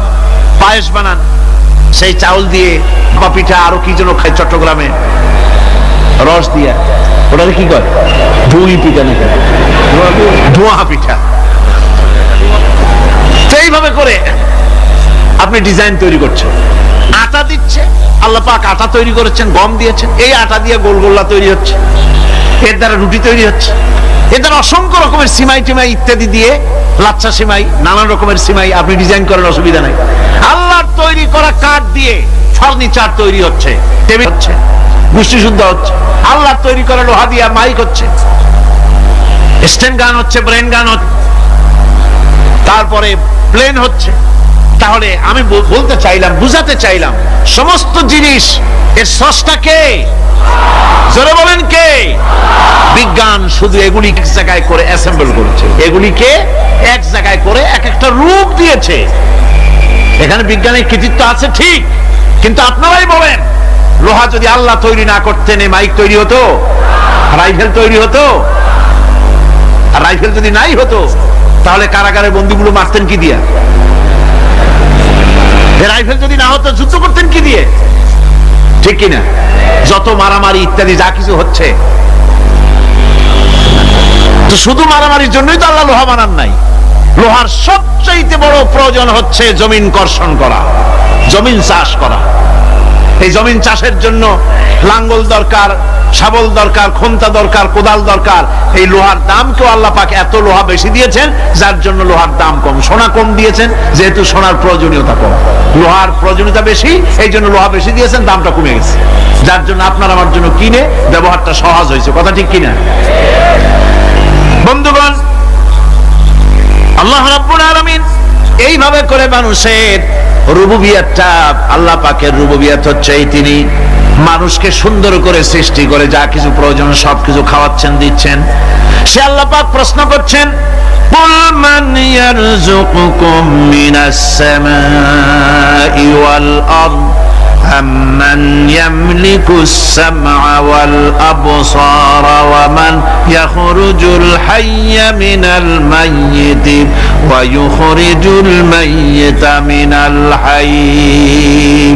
পায়েস বানান, সেই চাউল দিয়ে পিঠা, আরো কি যেন খায় চট্টগ্রামে রস দিয়া, ওটাকে কি করে? ধুই পিঠা নাকি ধোঁয়া পিঠা। এইভাবে করে আপনি ডিজাইন তৈরি করছেন। আটা দিচ্ছে, আল্লাহ পাক আটা তৈরি করেছেন, গম দিয়েছেন, এই আটা দিয়ে গোলগোল্লা তৈরি হচ্ছে, এর দ্বারা রুটি তৈরি হচ্ছে, এর দ্বারা অসংখ্য রকমের সিমাই টিমাই ইত্যাদি দিয়ে, লাচ্ছা সিমাই, নানান রকমের সিমাই আপনি ডিজাইন করেন, অসুবিধা নাই। আল্লাহর তৈরি করা কাঠ দিয়ে ফার্নিচার তৈরি হচ্ছে, টেবিল হচ্ছে, গোষ্ঠী শুদ্ধ হচ্ছে। আল্লাহর তৈরি করা লোহা দিয়ে মাইক হচ্ছে, স্ট্যান্ড গান হচ্ছে, ব্রেন গান হচ্ছে, তারপরে প্লেন হচ্ছে। তাহলে আমি বলতে চাইলাম, বুঝাতে চাইলাম, সমস্ত জিনিস এর স্রষ্টা কে? জোরে বলেন কে? বিজ্ঞান শুধু এগুলি এক জায়গায় করে অ্যাসেম্বল করেছে, এগুলিকে এক জায়গায় করে এক একটা রূপ দিয়েছে। এখানে বিজ্ঞানের কৃতিত্ব আছে ঠিক, কিন্তু আপনারাই বলেন লোহা যদি আল্লাহ তৈরি না করতেন এই মাইক তৈরি হতো? রাইফেল তৈরি হতো? আর রাইফেল যদি নাই হতো তাহলে কারাগারের বন্দীগুলো মারতেন কি দিয়া? রাইফেল যদি না হতো যুদ্ধ করতেন কি দিয়ে? ঠিক কিনা? যত মারামারি ইত্যাদি যা কিছু হচ্ছে, তো শুধু মারামারির জন্যই তো আল্লাহ লোহা বানান নাই। লোহার সবচাইতে বড় প্রয়োজন হচ্ছে জমিন কর্ষণ করা, জমিন চাষ করা। এই জমিন চাষের জন্য লাঙ্গল দরকার, শাবল দরকার, খন্তা দরকার, কোদাল দরকার। এই লোহার দাম কেউ আল্লাহ পাক এত লোহা বেশি দিয়েছেন, যার জন্য লোহার দাম কম। সোনা কম দিয়েছেন, যেহেতু সোনার প্রয়োজনীয়তা কম, লোহার প্রয়োজনীয়তা বেশি, এই জন্য লোহা বেশি দিয়েছেন, দামটা কমে গেছে, যার জন্য আপনার আমার জন্য কিনে ব্যবহারটা সহজ হয়েছে। কথা ঠিক কিনা? বন্ধুগণ, আল্লাহ রাব্বুল আলামিন এইভাবে এইভাবে করে মানুষের রুবুবিয়াতটা, আল্লাহ পাকের রুবুবিয়াত হচ্ছে এই, তিনি মানুষকে সুন্দর করে সৃষ্টি করে যা কিছু প্রয়োজন সবকিছু খাওয়াচ্ছেন, দিচ্ছেন। সে আল্লাহ পাক প্রশ্ন করছেন, কুল মান ইয়ারযুকুকুম মিনাস সামাই ওয়াল আরদ أَمَّنْ يَمْلِكُ السَّمْعَ وَالْأَبْصَارَ وَمَنْ يَخْرُجُ الْحَيَّ مِنَ الْمَيِّتِ وَيُخْرِجُ الْمَيِّتَ مِنَ الْحَيِّ।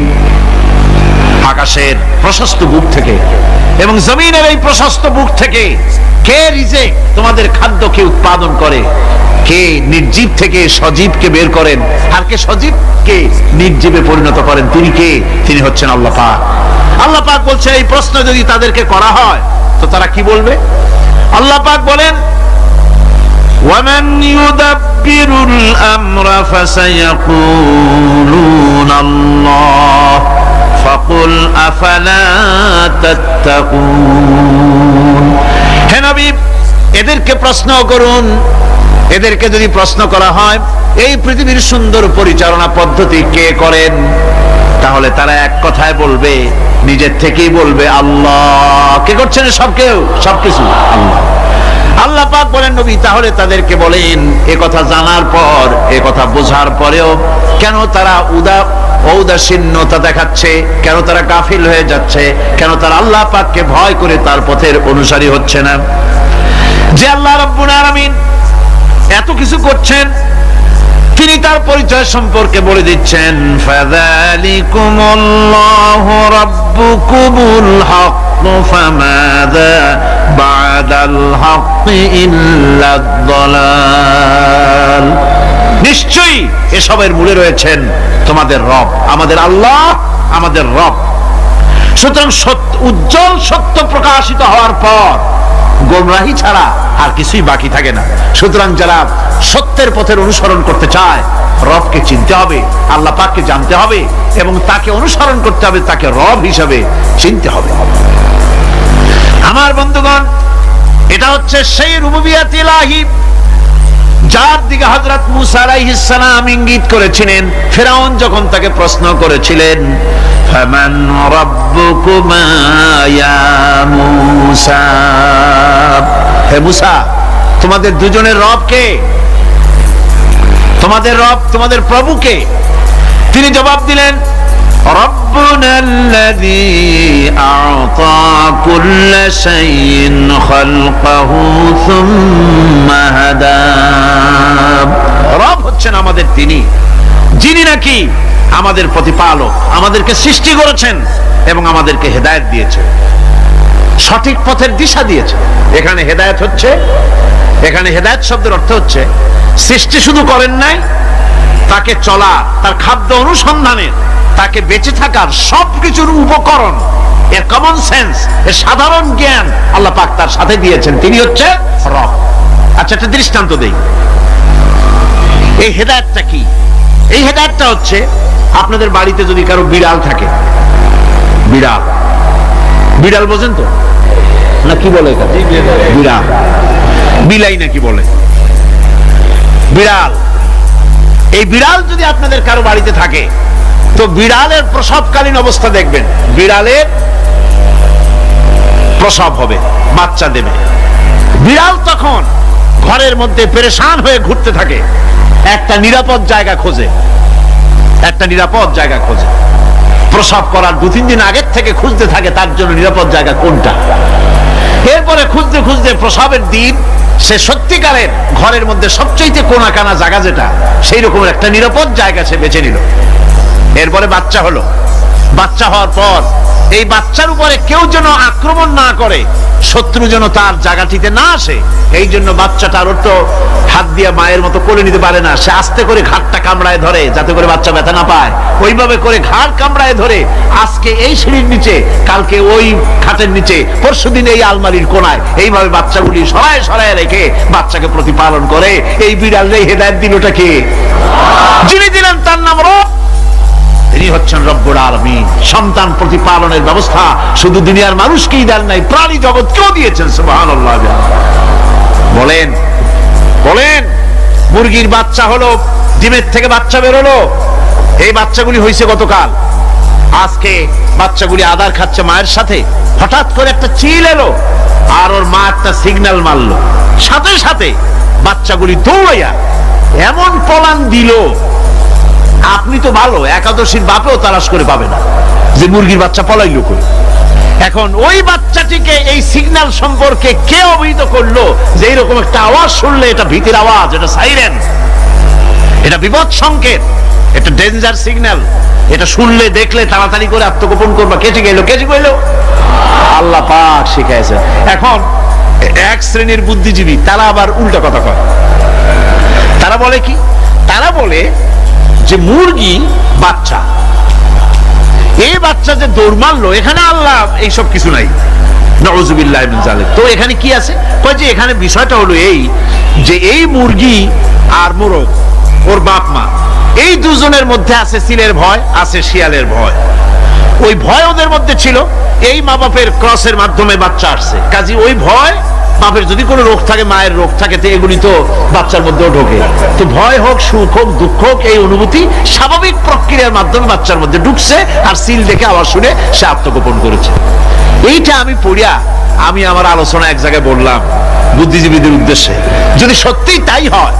আকাশের প্রশস্ত বুক থেকে এবং জমিনের এই প্রশস্ত বুক থেকে কে রিজেক, তোমাদের খাদ্যকে উৎপাদন করে, কে নির্জীব থেকে সজীবকে বের করেন, আর কে সজীবকে নির্জীবে পরিণত করেন, তিনি কে? তিনি হচ্ছেন আল্লাহ পাক। আল্লাহ পাক বলছে এই প্রশ্ন যদি তাদেরকে করা হয় তো তারা কি বলবে? আল্লাহ পাক বলেন, ওয়ামান ইউদাব্বিরুল আমরা ফাসায়াকুলুনা আল্লাহ ফাকুল আফালা তাত্তাকুন। হে নবী, এদেরকে প্রশ্ন করুন, এদেরকে যদি প্রশ্ন করা হয় এই পৃথিবীর সুন্দর পরিচালনা পদ্ধতি কে করেন, তাহলে তারা এক কথায় বলবে, নিজের থেকেই বলবে আল্লাহ। কে করছেন সবকিছু? আল্লাহ। আল্লাহ পাক বলেন, নবী তাহলে তাদেরকে বলেন, এ কথা জানার পর, এ কথা বোঝার পরেও কেন তারা ঔদাসীন্যতা দেখাচ্ছে, কেন তারা গাফিল হয়ে যাচ্ছে, কেন তারা আল্লাহ পাককে ভয় করে তার পথের অনুসারী হচ্ছে না? যে আল্লাহ রাব্বুল আলামিন এত কিছু করছেন, তিনি তার পরিচয় সম্পর্কে বলে দিচ্ছেন, ফাযালিকুমুল্লাহু রাব্বুকুমুল হক ফামাযা বা'দাল হক ইল্লাদ দালাল। নিশ্চয়ই এসবের মূলে রয়েছেন তোমাদের রব, আমাদের আল্লাহ, আমাদের রব। সুতরাং উজ্জ্বল সত্য প্রকাশিত হওয়ার পর গোমরাহি ছাড়া আর কিছুই বাকি থাকে না। সুতরাং যারা সত্যের পথের অনুসরণ করতে চায়, রবকে চিনতে হবে, আল্লাহ পাককে জানতে হবে এবং তাকে অনুসরণ করতে হবে, তাকে রব হিসাবে চিনতে হবে। আমার বন্ধুগণ, এটা হচ্ছে সেই রুবুবিয়াত ইলাহি যার দিকে হযরত মুসা আলাইহিস সালাম ইঙ্গিত করেছিলেন ফিরআউন যখন তাকে প্রশ্ন করেছিলেন, ফামান রাব্বুকুমা ইয়া মুসা। হে মুসা, তোমাদের দুজনের রব কে? তোমাদের রব, তোমাদের প্রভু কে? তিনি জবাব দিলেন, রব্বুনাল্লাযী আ'তা কুল্লা শাইইন খালকাহু সুম্মা হাদা। রব হচ্ছেন আমাদের তিনি, যিনি নাকি আমাদের প্রতিপালক, আমাদেরকে সৃষ্টি করেছেন এবং আমাদেরকে হেদায়েত দিয়েছেন, সঠিক পথের দিশা দিয়েছেন। এখানে হেদায়েত হচ্ছে, এখানে হেদায়েত শব্দের অর্থ হচ্ছে সৃষ্টি শুধু করেন নাই, তাকে চলা, তার খাদ্য অনুসন্ধানের, তাকে বেঁচে থাকার সবকিছুর উপকরণ, এর কমন সেন্স, এর সাধারণ জ্ঞান আল্লাহ পাক তার সাথে দিয়েছেন। তিনি হচ্ছে রব। আচ্ছা, একটা দৃষ্টান্ত দেই। এই হেদায়েতটা কি? এই হেদায়েতটা হচ্ছে, আপনাদের বাড়িতে যদি কারো বিড়াল থাকে, বিড়াল, বিড়াল বোঝেন তো না? কি বলে বিড়াল, বিলাই নাকি বলে? বিড়াল। এই বিড়াল যদি আপনাদের কারো বাড়িতে থাকে তো বিড়ালের প্রসবকালীন অবস্থা দেখবেন, বিড়ালের প্রসব হবে, বাচ্চা দেবে। বিড়াল তখন ঘরের মধ্যে পেরেশান হয়ে ঘুরতে থাকে, একটা নিরাপদ জায়গা খোঁজে, একটা নিরাপদ জায়গা খোঁজে। প্রসব করার 2-3 দিন আগের থেকে খুঁজতে থাকে তার জন্য নিরাপদ জায়গা কোনটা। এরপরে খুঁজতে খুঁজতে প্রসবের দিন সে সত্যিকারের ঘরের মধ্যে সবচেয়ে কোনা কানা জায়গা যেটা, সেই রকমের একটা নিরাপদ জায়গা সে বেছে নিল। এরপরে বাচ্চা হলো। বাচ্চা হওয়ার পর এই বাচ্চার উপরে কেউ যেন আক্রমণ না করে, শত্রু যেন তার জায়গাটিতে না আসে, এই জন্য বাচ্চাটার তো হাত দিয়ে মায়ের মতো কোলে নিতে পারে না, সে আস্তে করে ঘাটটা কামড়ায় ধরে যাতে করে বাচ্চা ব্যথা না পায়। ওইভাবে করে ঘাট কামড়ায় ধরে আজকে এই সিঁড়ির নিচে, কালকে ওই খাটের নিচে, পরশুদিন এই আলমারির কোনায়, এইভাবে বাচ্চাগুলি সরায় সরায় রেখে বাচ্চাকে প্রতিপালন করে। এই বিড়ালের হেদায়েত দিলটা কে? যিনি দিলেন তার নাম রব। তিনি হচ্ছেন রব্বুল আলামিন। সন্তান প্রতিপালনের ব্যবস্থা শুধু দুনিয়ার মানুষকেই দেন নাই, প্রাণী জগৎকেও দিয়েছেন। সুবহানাল্লাহ। বলেন বলেন মুরগির বাচ্চা হলো, ডিমের থেকে বাচ্চা বেরোলো, এই বাচ্চাগুলি হয়েছে গতকাল। আজকে বাচ্চাগুলি আদার খাচ্ছে মায়ের সাথে, হঠাৎ করে একটা চিল এলো আর ওর মা একটা সিগন্যাল মারলো, সাথে সাথে বাচ্চাগুলি দৌড়াইয়া এমন পলান দিল, আপনি তো ভালো একাদশীর বাপেও তালাশ করে পাবে না যে মুরগির বাচ্চা পলাইলো কই। এখন ওই বাচ্চাটিকে এই সিগন্যাল সম্পর্কে কে অবহিত করলো যে এইরকম একটা আওয়াজ শুনলে এটা ভীতির আওয়াজ, এটা সাইরেন, এটা বিপদ সংকেত, এটা ডেঞ্জার সিগন্যাল, এটা শুনলে দেখলে তাড়াতাড়ি করে আত্মগোপন করবা। কে শিখাইলো? কে শিখাইলো? আল্লাহ পাক শিখাইছে। এখন এক শ্রেণীর বুদ্ধিজীবী তারা আবার উল্টা কথা কয়। তারা বলে কি? তারা বলে যে মুরগি বাচ্চা, এই বাচ্চা যে দৌড় মারলো, এখানে আল্লাহ এইসব কিছু নাই, নাউযুবিল্লাহি মিন যালিক। তো এখানে কি আছে? কয় যে এখানে বিষয়টা হলো এই যে এই মুরগি আর মোরগ, ওর বাপ মা, এই দুজনের মধ্যে আছে চিলের ভয়, আছে শিয়ালের ভয়। ওই ভয় ওদের মধ্যে ছিল, এই মা বাপের ক্রসের মাধ্যমে বাচ্চা আসছে, কাজী ওই ভয়, বাপের যদি কোনো রোগ থাকে, মায়ের রোগ থাকে, তো এগুলি তো বাচ্চার মধ্যেও ঢোকে। তো ভয় হোক, সুখ হোক, দুঃখ হোক, এই অনুভূতি স্বাভাবিক প্রক্রিয়ার মাধ্যমে বাচ্চার মধ্যে ঢুকছে, আর সিল দেখে আওয়াজ শুনে সে আত্মগোপন করেছে। এইটা আমি পড়িয়া আমি আমার আলোচনা এক জায়গায় বললাম বুদ্ধিজীবীদের উদ্দেশ্যে, যদি সত্যিই তাই হয়,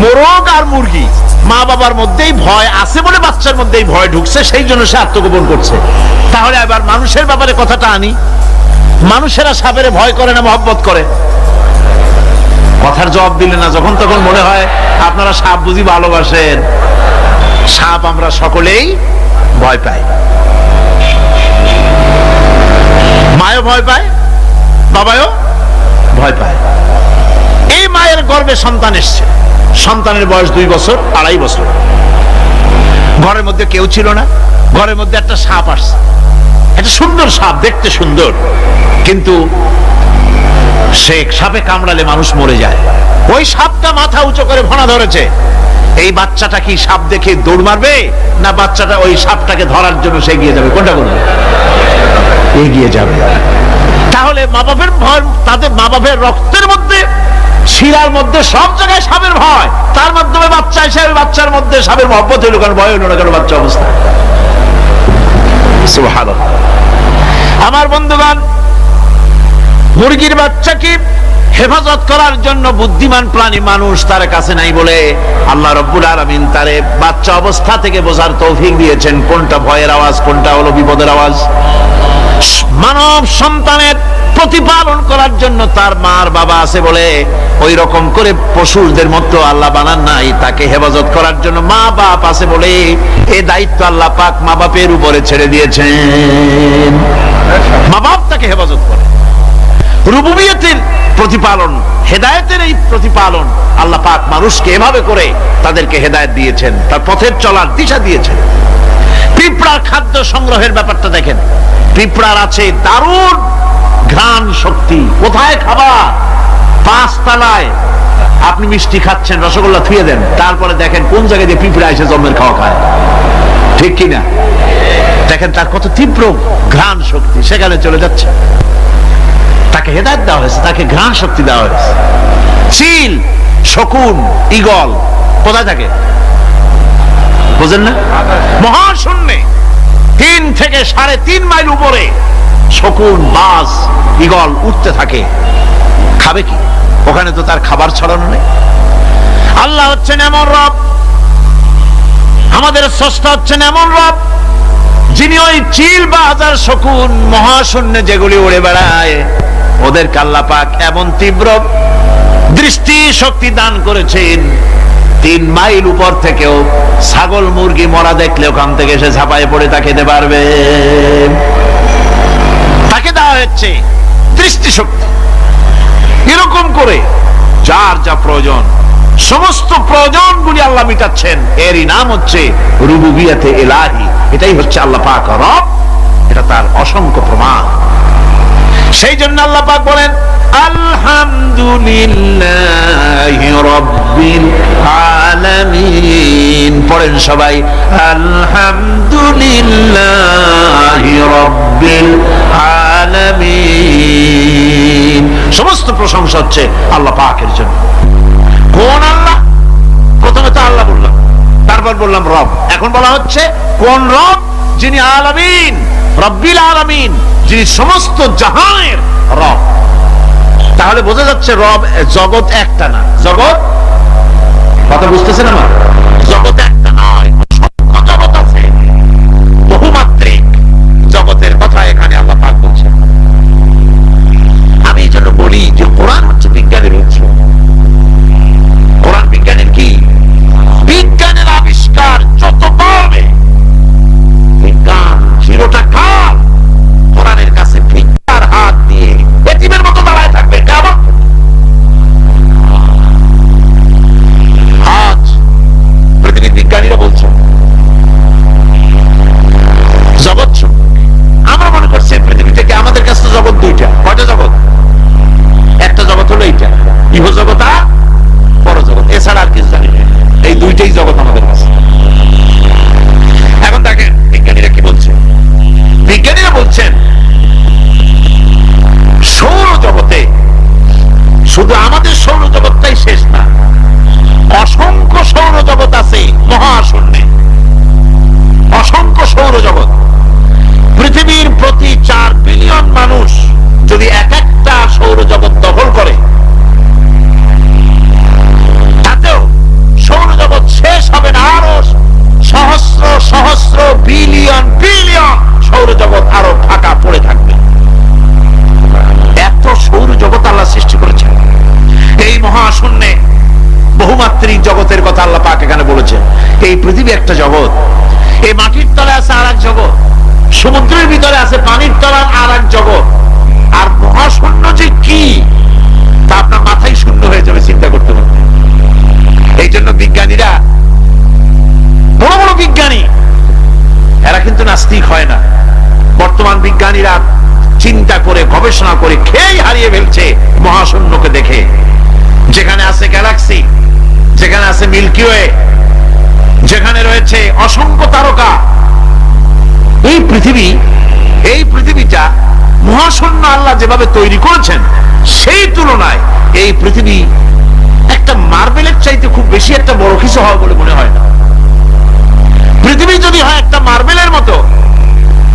মোরগ আর মুরগি মা বাবার মধ্যেই ভয় আছে বলে বাচ্চার মধ্যেই ভয় ঢুকছে, সেই জন্য সে আত্মগোপন করছে, তাহলে আবার মানুষের ব্যাপারে কথাটা আনি। মানুষেরা সাপের ভয় করে না মহব্বত করে? কথার জবাব দিলে না, যখন তখন মনে হয় আপনারা সাপ বুঝি ভালোবাসেন। সাপ আমরা সকলেই ভয় পাই, মায়ও ভয় পায়, বাবাও ভয় পায়। এই মায়ের গর্ভে সন্তান এসছে, সন্তানের বয়স 2 বছর, 2.5 বছর, ঘরের মধ্যে কেউ ছিল না, ঘরের মধ্যে একটা সাপ আসছে, একটা সুন্দর সাপ, দেখতে সুন্দর, কিন্তু সে সাপে কামড়ালে মানুষ মরে যায়। ওই সাপটা মাথা উঁচু করে ভোনা ধরেছে। এই বাচ্চাটা কি সাপ দেখে দৌড় মারবে, না বাচ্চাটা ওই সাপটাকে ধরার জন্য সে এগিয়ে যাবে? কোনটা করবে? এগিয়ে যাবে। তাহলে মা বাপের ভয়, তাদের মা বাপের রক্তের মধ্যে, শিরার মধ্যে সব জায়গায় সাপের ভয়, তার মাধ্যমে বাচ্চা এসে বাচ্চার মধ্যে সাপের মহব্বত হইল, কারণ ভয় হইল না, কারণ বাচ্চা অবস্থা। সুবহানাল্লাহ। আমার বন্ধুগণ, মুরগির বাচ্চাকে হেফাজত করার জন্য বুদ্ধিমান প্রাণী মানুষ তার কাছে নাই বলে আল্লাহ রাব্বুল আলামিন তারে বাচ্চা অবস্থা থেকে বোঝার তৌফিক দিয়েছেন কোনটা ভয়ের আওয়াজ, কোনটা হলো বিপদের আওয়াজ। মানব সন্তানের প্রতিপালন করার জন্য তার মার বাবা আছে বলে ওই রকম করে পশুদের মতো আল্লাহ বানান নাই, তাকে হেফাজত করার জন্য মা বাপ আছে বলে এই দায়িত্ব আল্লাহ পাক মা বাপের উপরে ছেড়ে দিয়েছেন। মা বাপ তাকে হেফাজত করে। রুবুবিয়তের প্রতিপালন, হেদায়েতের এই প্রতিপালন আল্লাহ পাক মানুষকে এভাবে করে তাদেরকে হেদায়েত দিয়েছেন, তার পথের চলার দিশা দিয়েছেন। পিঁপড়ার খাদ্য সংগ্রহের ব্যাপারটা দেখেন, পিঁপড়ার আছে দারুণ ঘ্রাণ শক্তি। কোথায় খাবার? 5 তলায় আপনি মিষ্টি খাচ্ছেন, রসগোল্লা থুয়ে দেন, তারপরে দেখেন কোন জায়গায় দিয়ে পিঁপড়া এসে জন্মের খাওয়া খায়, ঠিক কিনা? দেখেন তার কত তীব্র ঘ্রাণ শক্তি, সেখানে চলে যাচ্ছে। তাকে হেদায়েত দেওয়া হয়েছে, তাকে ঘ্রাণ শক্তি দেওয়া হয়েছে। চিল, শকুন, ঈগল কোথায় থাকে বুঝেন না? মহাশূন্যে 3 থেকে 3.5 মাইল উপরে শকুন, বাজ, ঈগল উঠতে থাকে। খাবে কি? ওখানে তো তার খাবার ছড়ানো নেই। আল্লাহ হচ্ছেন এমন রব, আমাদের স্রষ্টা হচ্ছেন এমন রব, যিনি ওই চিল, বাজ আর শকুন মহাশূন্যে যেগুলি উড়ে বেড়ায় ওদেরকে আল্লাহ পাক এমন তীব্র দৃষ্টি শক্তি দান করেছেন, 3 মাইল উপর থেকেও ছাগল মুরগি মরা দেখলে ওখান থেকে এসে ঝাঁপায় পড়ে তা খেতে পারবে। তাকে দেওয়া হচ্ছে দৃষ্টি শক্তি। এরকম করে যার যা প্রয়োজন, সমস্ত প্রয়োজনগুলি আল্লাহ মিটাচ্ছেন। এরই নাম হচ্ছে রুবুবিয়তে ইলাহি। এটাই হচ্ছে আল্লাহ পাক রব, এটা তার অসংখ্য প্রমাণ। সেই জন্য আল্লাহ পাক বলেন আলহামদুলিল্লাহি রাব্বিল আলামিন। পড়েন সবাই আলহামদুলিল্লাহি রাব্বিল আলামিন। সমস্ত প্রশংসা হচ্ছে আল্লাহ পাকের জন্য। কোন আল্লাহ? প্রথমে তো আল্লাহ বললাম, তারপর বললাম রব, এখন বলা হচ্ছে কোন রব? যিনি আলামিন, রব্বিল আলামিন, যিনি সমস্ত জাহানের রব। তাহলে বোঝা যাচ্ছে রব জগৎ একটা না। জগৎ, কথা বুঝতেছেন আমার? জগৎ একটা নয়, অসংখ্য জগৎ আছে, বহুমাত্রিক জগতের কথা এখানে আল্লাহ পাক বলছেন। আমি এই জন্য বলি যে কোরআন হচ্ছে বিজ্ঞানের উৎস। কোরআন বিজ্ঞানের কি? বিজ্ঞানের আবিষ্কার যত পাবে, বিজ্ঞান চিরটা কাল কোরআনের কাছে ভিক্ষার হাত দিয়ে এতিমের মতো দাঁড়ায় থাকবে কেমন। আজ পৃথিবীর বিজ্ঞানীরা বলছেন জগৎ সম্পর্কে, আমরা মনে করছি পৃথিবী থেকে আমাদের কাছে তো জগৎ দুইটা। কয়টা জগৎ? একটা জগৎ হলো এইটা, ইহজগৎ আর পরজগৎ, এছাড়া আর কিছু জানি না। এই দুইটাই জগৎ আমাদের কাছে। এখন দেখেন বিজ্ঞানীরা কি বলছে। বিজ্ঞানীরা বলছেন সৌরজগতে শুধু আমাদের সৌরজগৎটাই শেষ না, অসংখ্য সৌরজগৎ আছে মহাশূন্যে, অসংখ্য সৌরজগৎ। পৃথিবীর প্রতি 4 বিলিয়ন মানুষ যদি এক একটা সৌরজগৎ দখল করে, তাতেও সৌরজগৎ শেষ হবে না। আরো সহস্র সহস্র বিলিয়ন বিলিয়ন সৌরজগৎ আরো ফাঁকা পড়ে থাকবে। এত সৌরজগৎ আল্লাহ সৃষ্টি করেছেন। এই মহাশূন্যে বহুমাত্রিক জগতের কথা আল্লাহ পাক এখানে বলেছেন। এই পৃথিবী একটা জগৎ, এই মাটির তলে আছে আর এক জগৎ, সমুদ্রের ভিতরে আছে পানির তলার আর এক জগৎ। আর মহাশূন্য যে কি তা আপনার মাথায় শূন্য হয়ে যাবে চিন্তা করতে করতে। এই জন্য বিজ্ঞানীরা, বড় বড় বিজ্ঞানী, এরা কিন্তু নাস্তিক হয় না। বর্তমান বিজ্ঞানীরা চিন্তা করে গবেষণা করে খেয়ে হারিয়ে ফেলছে মহাশূন্যকে দেখে। যেখানে আছে গ্যালাক্সি, যেখানে আছে মিল্কি ওয়ে, যেখানে রয়েছে অসংখ্য তারকা, এই পৃথিবী, এই পৃথিবীটা মহাশূন্য আল্লাহ যেভাবে তৈরি করেছেন সেই তুলনায় এই পৃথিবী একটা মার্বেলের চাইতে খুব বেশি একটা বড় কিছু হয় বলে মনে হয় না। পৃথিবী যদি হয় একটা মার্বেলের মতো,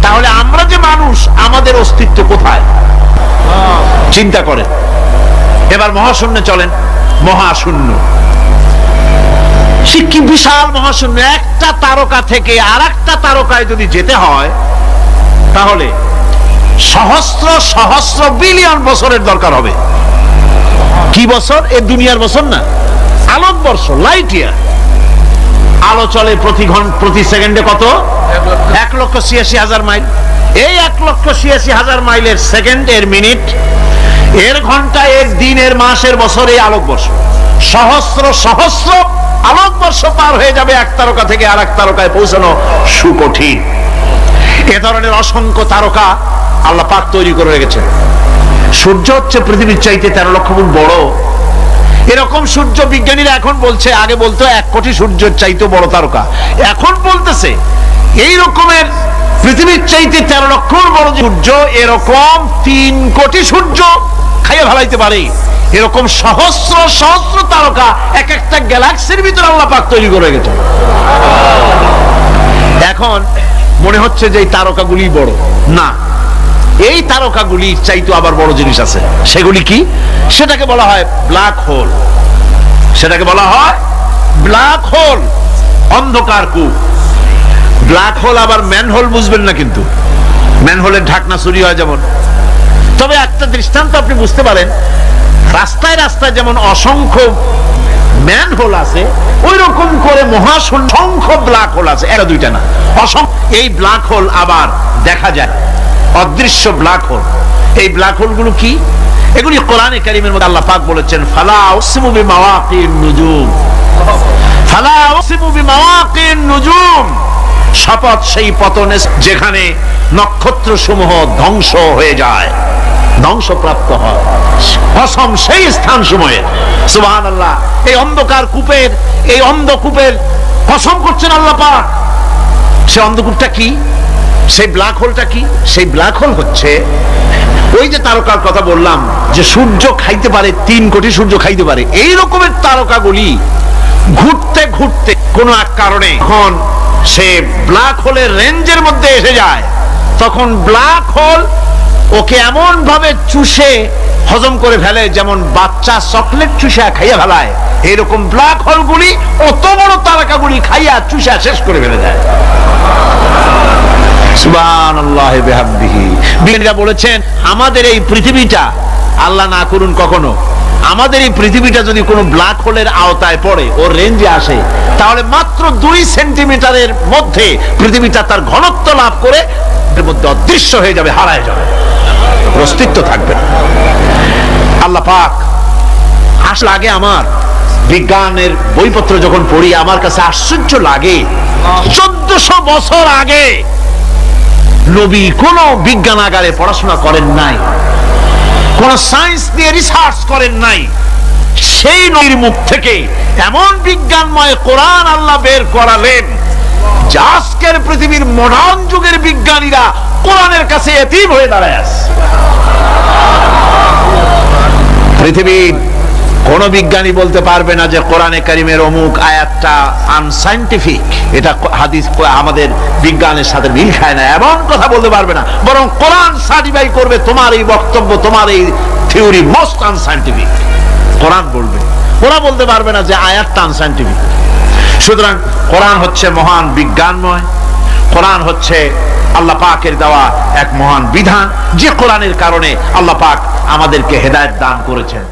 তাহলে আমরা যে মানুষ, আমাদের অস্তিত্ব কোথায় চিন্তা করেন। এবার মহাশূন্যে চলেন। মহাশূন্য সে কি বিশাল মহাশূন্য। একটা তারকা থেকে আর একটা তারকায় যদি যেতে হয়, তাহলে সহস্র সহস্র বিলিয়ন বছরের দরকার হবে। কি বছর? এ দুনিয়ার বছর না, আলোকবর্ষ, লাইট ইয়ার। আলো চলে প্রতি সেকেন্ডে কত? 1,86,000 মাইল। এই 1,86,000 মাইলের সেকেন্ড, এর মিনিট, এর ঘন্টা, এর দিন, এর মাস, এর বছর, এই আলোকবর্ষ। সহস্র সহস্র আলোকবর্ষ পার হয়ে যাবে এক তারকা থেকে আর এক তারকায় পৌঁছানো সুকঠিন। এ ধরনের অসংখ্য তারকা আল্লাহ পাক তৈরি করে রেখেছেন। সূর্য হচ্ছে পৃথিবীর চাইতে 13 লক্ষ গুণ বড়। এরকম সূর্য বিজ্ঞানীরা এখন বলছে, আগে বলতো 1 কোটি সূর্যের চাইতে বড় তারকা, এখন বলতেছে এই রকমের পৃথিবীর চাইতে 13 লক্ষ বড় সূর্য, এরকম 3 কোটি সূর্য খাইয়ে ফেলাইতে পারে। এরকম সহস্র সহস্র তারকা এক একটা গ্যালাক্সির ভিতরে আল্লাহ পাক তৈরি করে গেছে। এখন মনে হচ্ছে যে এই তারকাগুলি বড় না, এই তারকাগুলির চাইতে আবার বড় জিনিস আছে। সেগুলি কি? সেটাকে বলা হয় ব্ল্যাক হোল। সেটাকে বলা হয় ব্ল্যাক হোল, অন্ধকার কূপ। ব্ল্যাক হোল আবার ম্যানহোল বুঝবেন না, কিন্তু ম্যানহোলের ঢাকনা চুরি হয় যেমন। তবে একটা দৃষ্টান্ত আপনি বুঝতে পারেন, রাস্তায় রাস্তায় যেমন অসংখ্য ম্যানহোল আছে, ওই রকম করে মহাশূন্য অসংখ্য ব্ল্যাক হোল আছে, একটা দুইটা না, অসংখ্য। এই ব্ল্যাক হোল আবার দেখা যায়, অদৃশ্য ব্ল্যাক হোল। এই ব্ল্যাক হোল গুলো কি? এগুলি কোরআনে কারীমের মধ্যে আল্লাহ পাক বলেছেন, ফালা উকসিমু বিমাওয়াকিন নুজুম, ফালা উকসিমু বিমাওয়াকিন নুজুম, শপথ সেই পতনে যেখানে নক্ষত্র সমূহ ধ্বংস হয়ে যায়, ধ্বংসপ্রাপ্ত হয়, কসম সেই স্থান সময়ে। সুবহানাল্লাহ। এই অন্ধকার কূপের, এই অন্ধকূপের কসম করছেন আল্লাহ পাক। সে অন্ধকূপটা কি? সেই ব্ল্যাক হোলটা কি? সেই ব্ল্যাক হোল হচ্ছে ওই যে তারকার কথা বললাম যে সূর্য খাইতে পারে, 3 কোটি সূর্য খাইতে পারে, এই রকমের তারকাগুলি ঘুরতে ঘুরতে কোন এক কারণে যখন সে ব্ল্যাক হোলের রেঞ্জের মধ্যে এসে যায়, তখন ব্ল্যাক হোল ওকে এমন ভাবে চুষে হজম করে ফেলে যেমন বাচ্চা চকলেট চুষা খাইয়া ফেলায়, এরকম ব্ল্যাক হোলগুলি অত বড় তারকাগুলি খাইয়া চুষা শেষ করে ফেলে দেয়। সুবহানাল্লাহি বিহামদিহি। বিজ্ঞানীরা বলেছেন আমাদের এই পৃথিবীটা, আল্লাহ না করুন কখনো, আমাদের এই পৃথিবীটা যদি কোনো ব্ল্যাক হোলের আওতায় পড়ে, ওর রেঞ্জে আসে, তাহলে মাত্র 2 সেন্টিমিটারের মধ্যে পৃথিবীটা তার ঘনত্ব লাভ করে এর মধ্যে অদৃশ্য হয়ে যাবে, হারায় যাবে, অস্তিত্ব থাকবে না। আল্লাহ পাক আসলে আগে আমার বিজ্ঞানের বইপত্র যখন পড়ি আমার কাছে আশ্চর্য লাগে, 1400 বছর আগে নবী কোন বিজ্ঞানাগারে পড়াশোনা করেন নাই, কোন সায়েন্স নিয়ে রিসার্চ করেন নাই, সেই নবীর মুখ থেকে এমন বিজ্ঞানময় কোরআন আল্লাহ বের করালেন যে আজকের পৃথিবীর মডার্ন যুগের বিজ্ঞানীরা কোরআনের কাছে এতিম হয়ে দাঁড়ায় আছে। পৃথিবীর কোন বিজ্ঞানী বলতে পারবে না যে কোরআনে কারিমের অমুক আয়াতটা আনসাইন্টিফিক, এটা হাদিস আমাদের বিজ্ঞানের সাথে মিল খায় না, এমন কথা বলতে পারবে না। বরং কোরআন সার্টিফাই করবে তোমার এই বক্তব্য, তোমার এই থিওরি মোস্ট আনসাইন্টিফিক, কোরআন বলবে। ওরা বলতে পারবে না যে আয়াতটা আনসাইন্টিফিক। সুতরাং কোরআন হচ্ছে মহান বিজ্ঞানময়, কোরআন হচ্ছে আল্লাহ পাকের দেওয়া এক মহান বিধান, যে কোরআনের কারণে আল্লাহ পাক আমাদেরকে হেদায়েত দান করেছেন।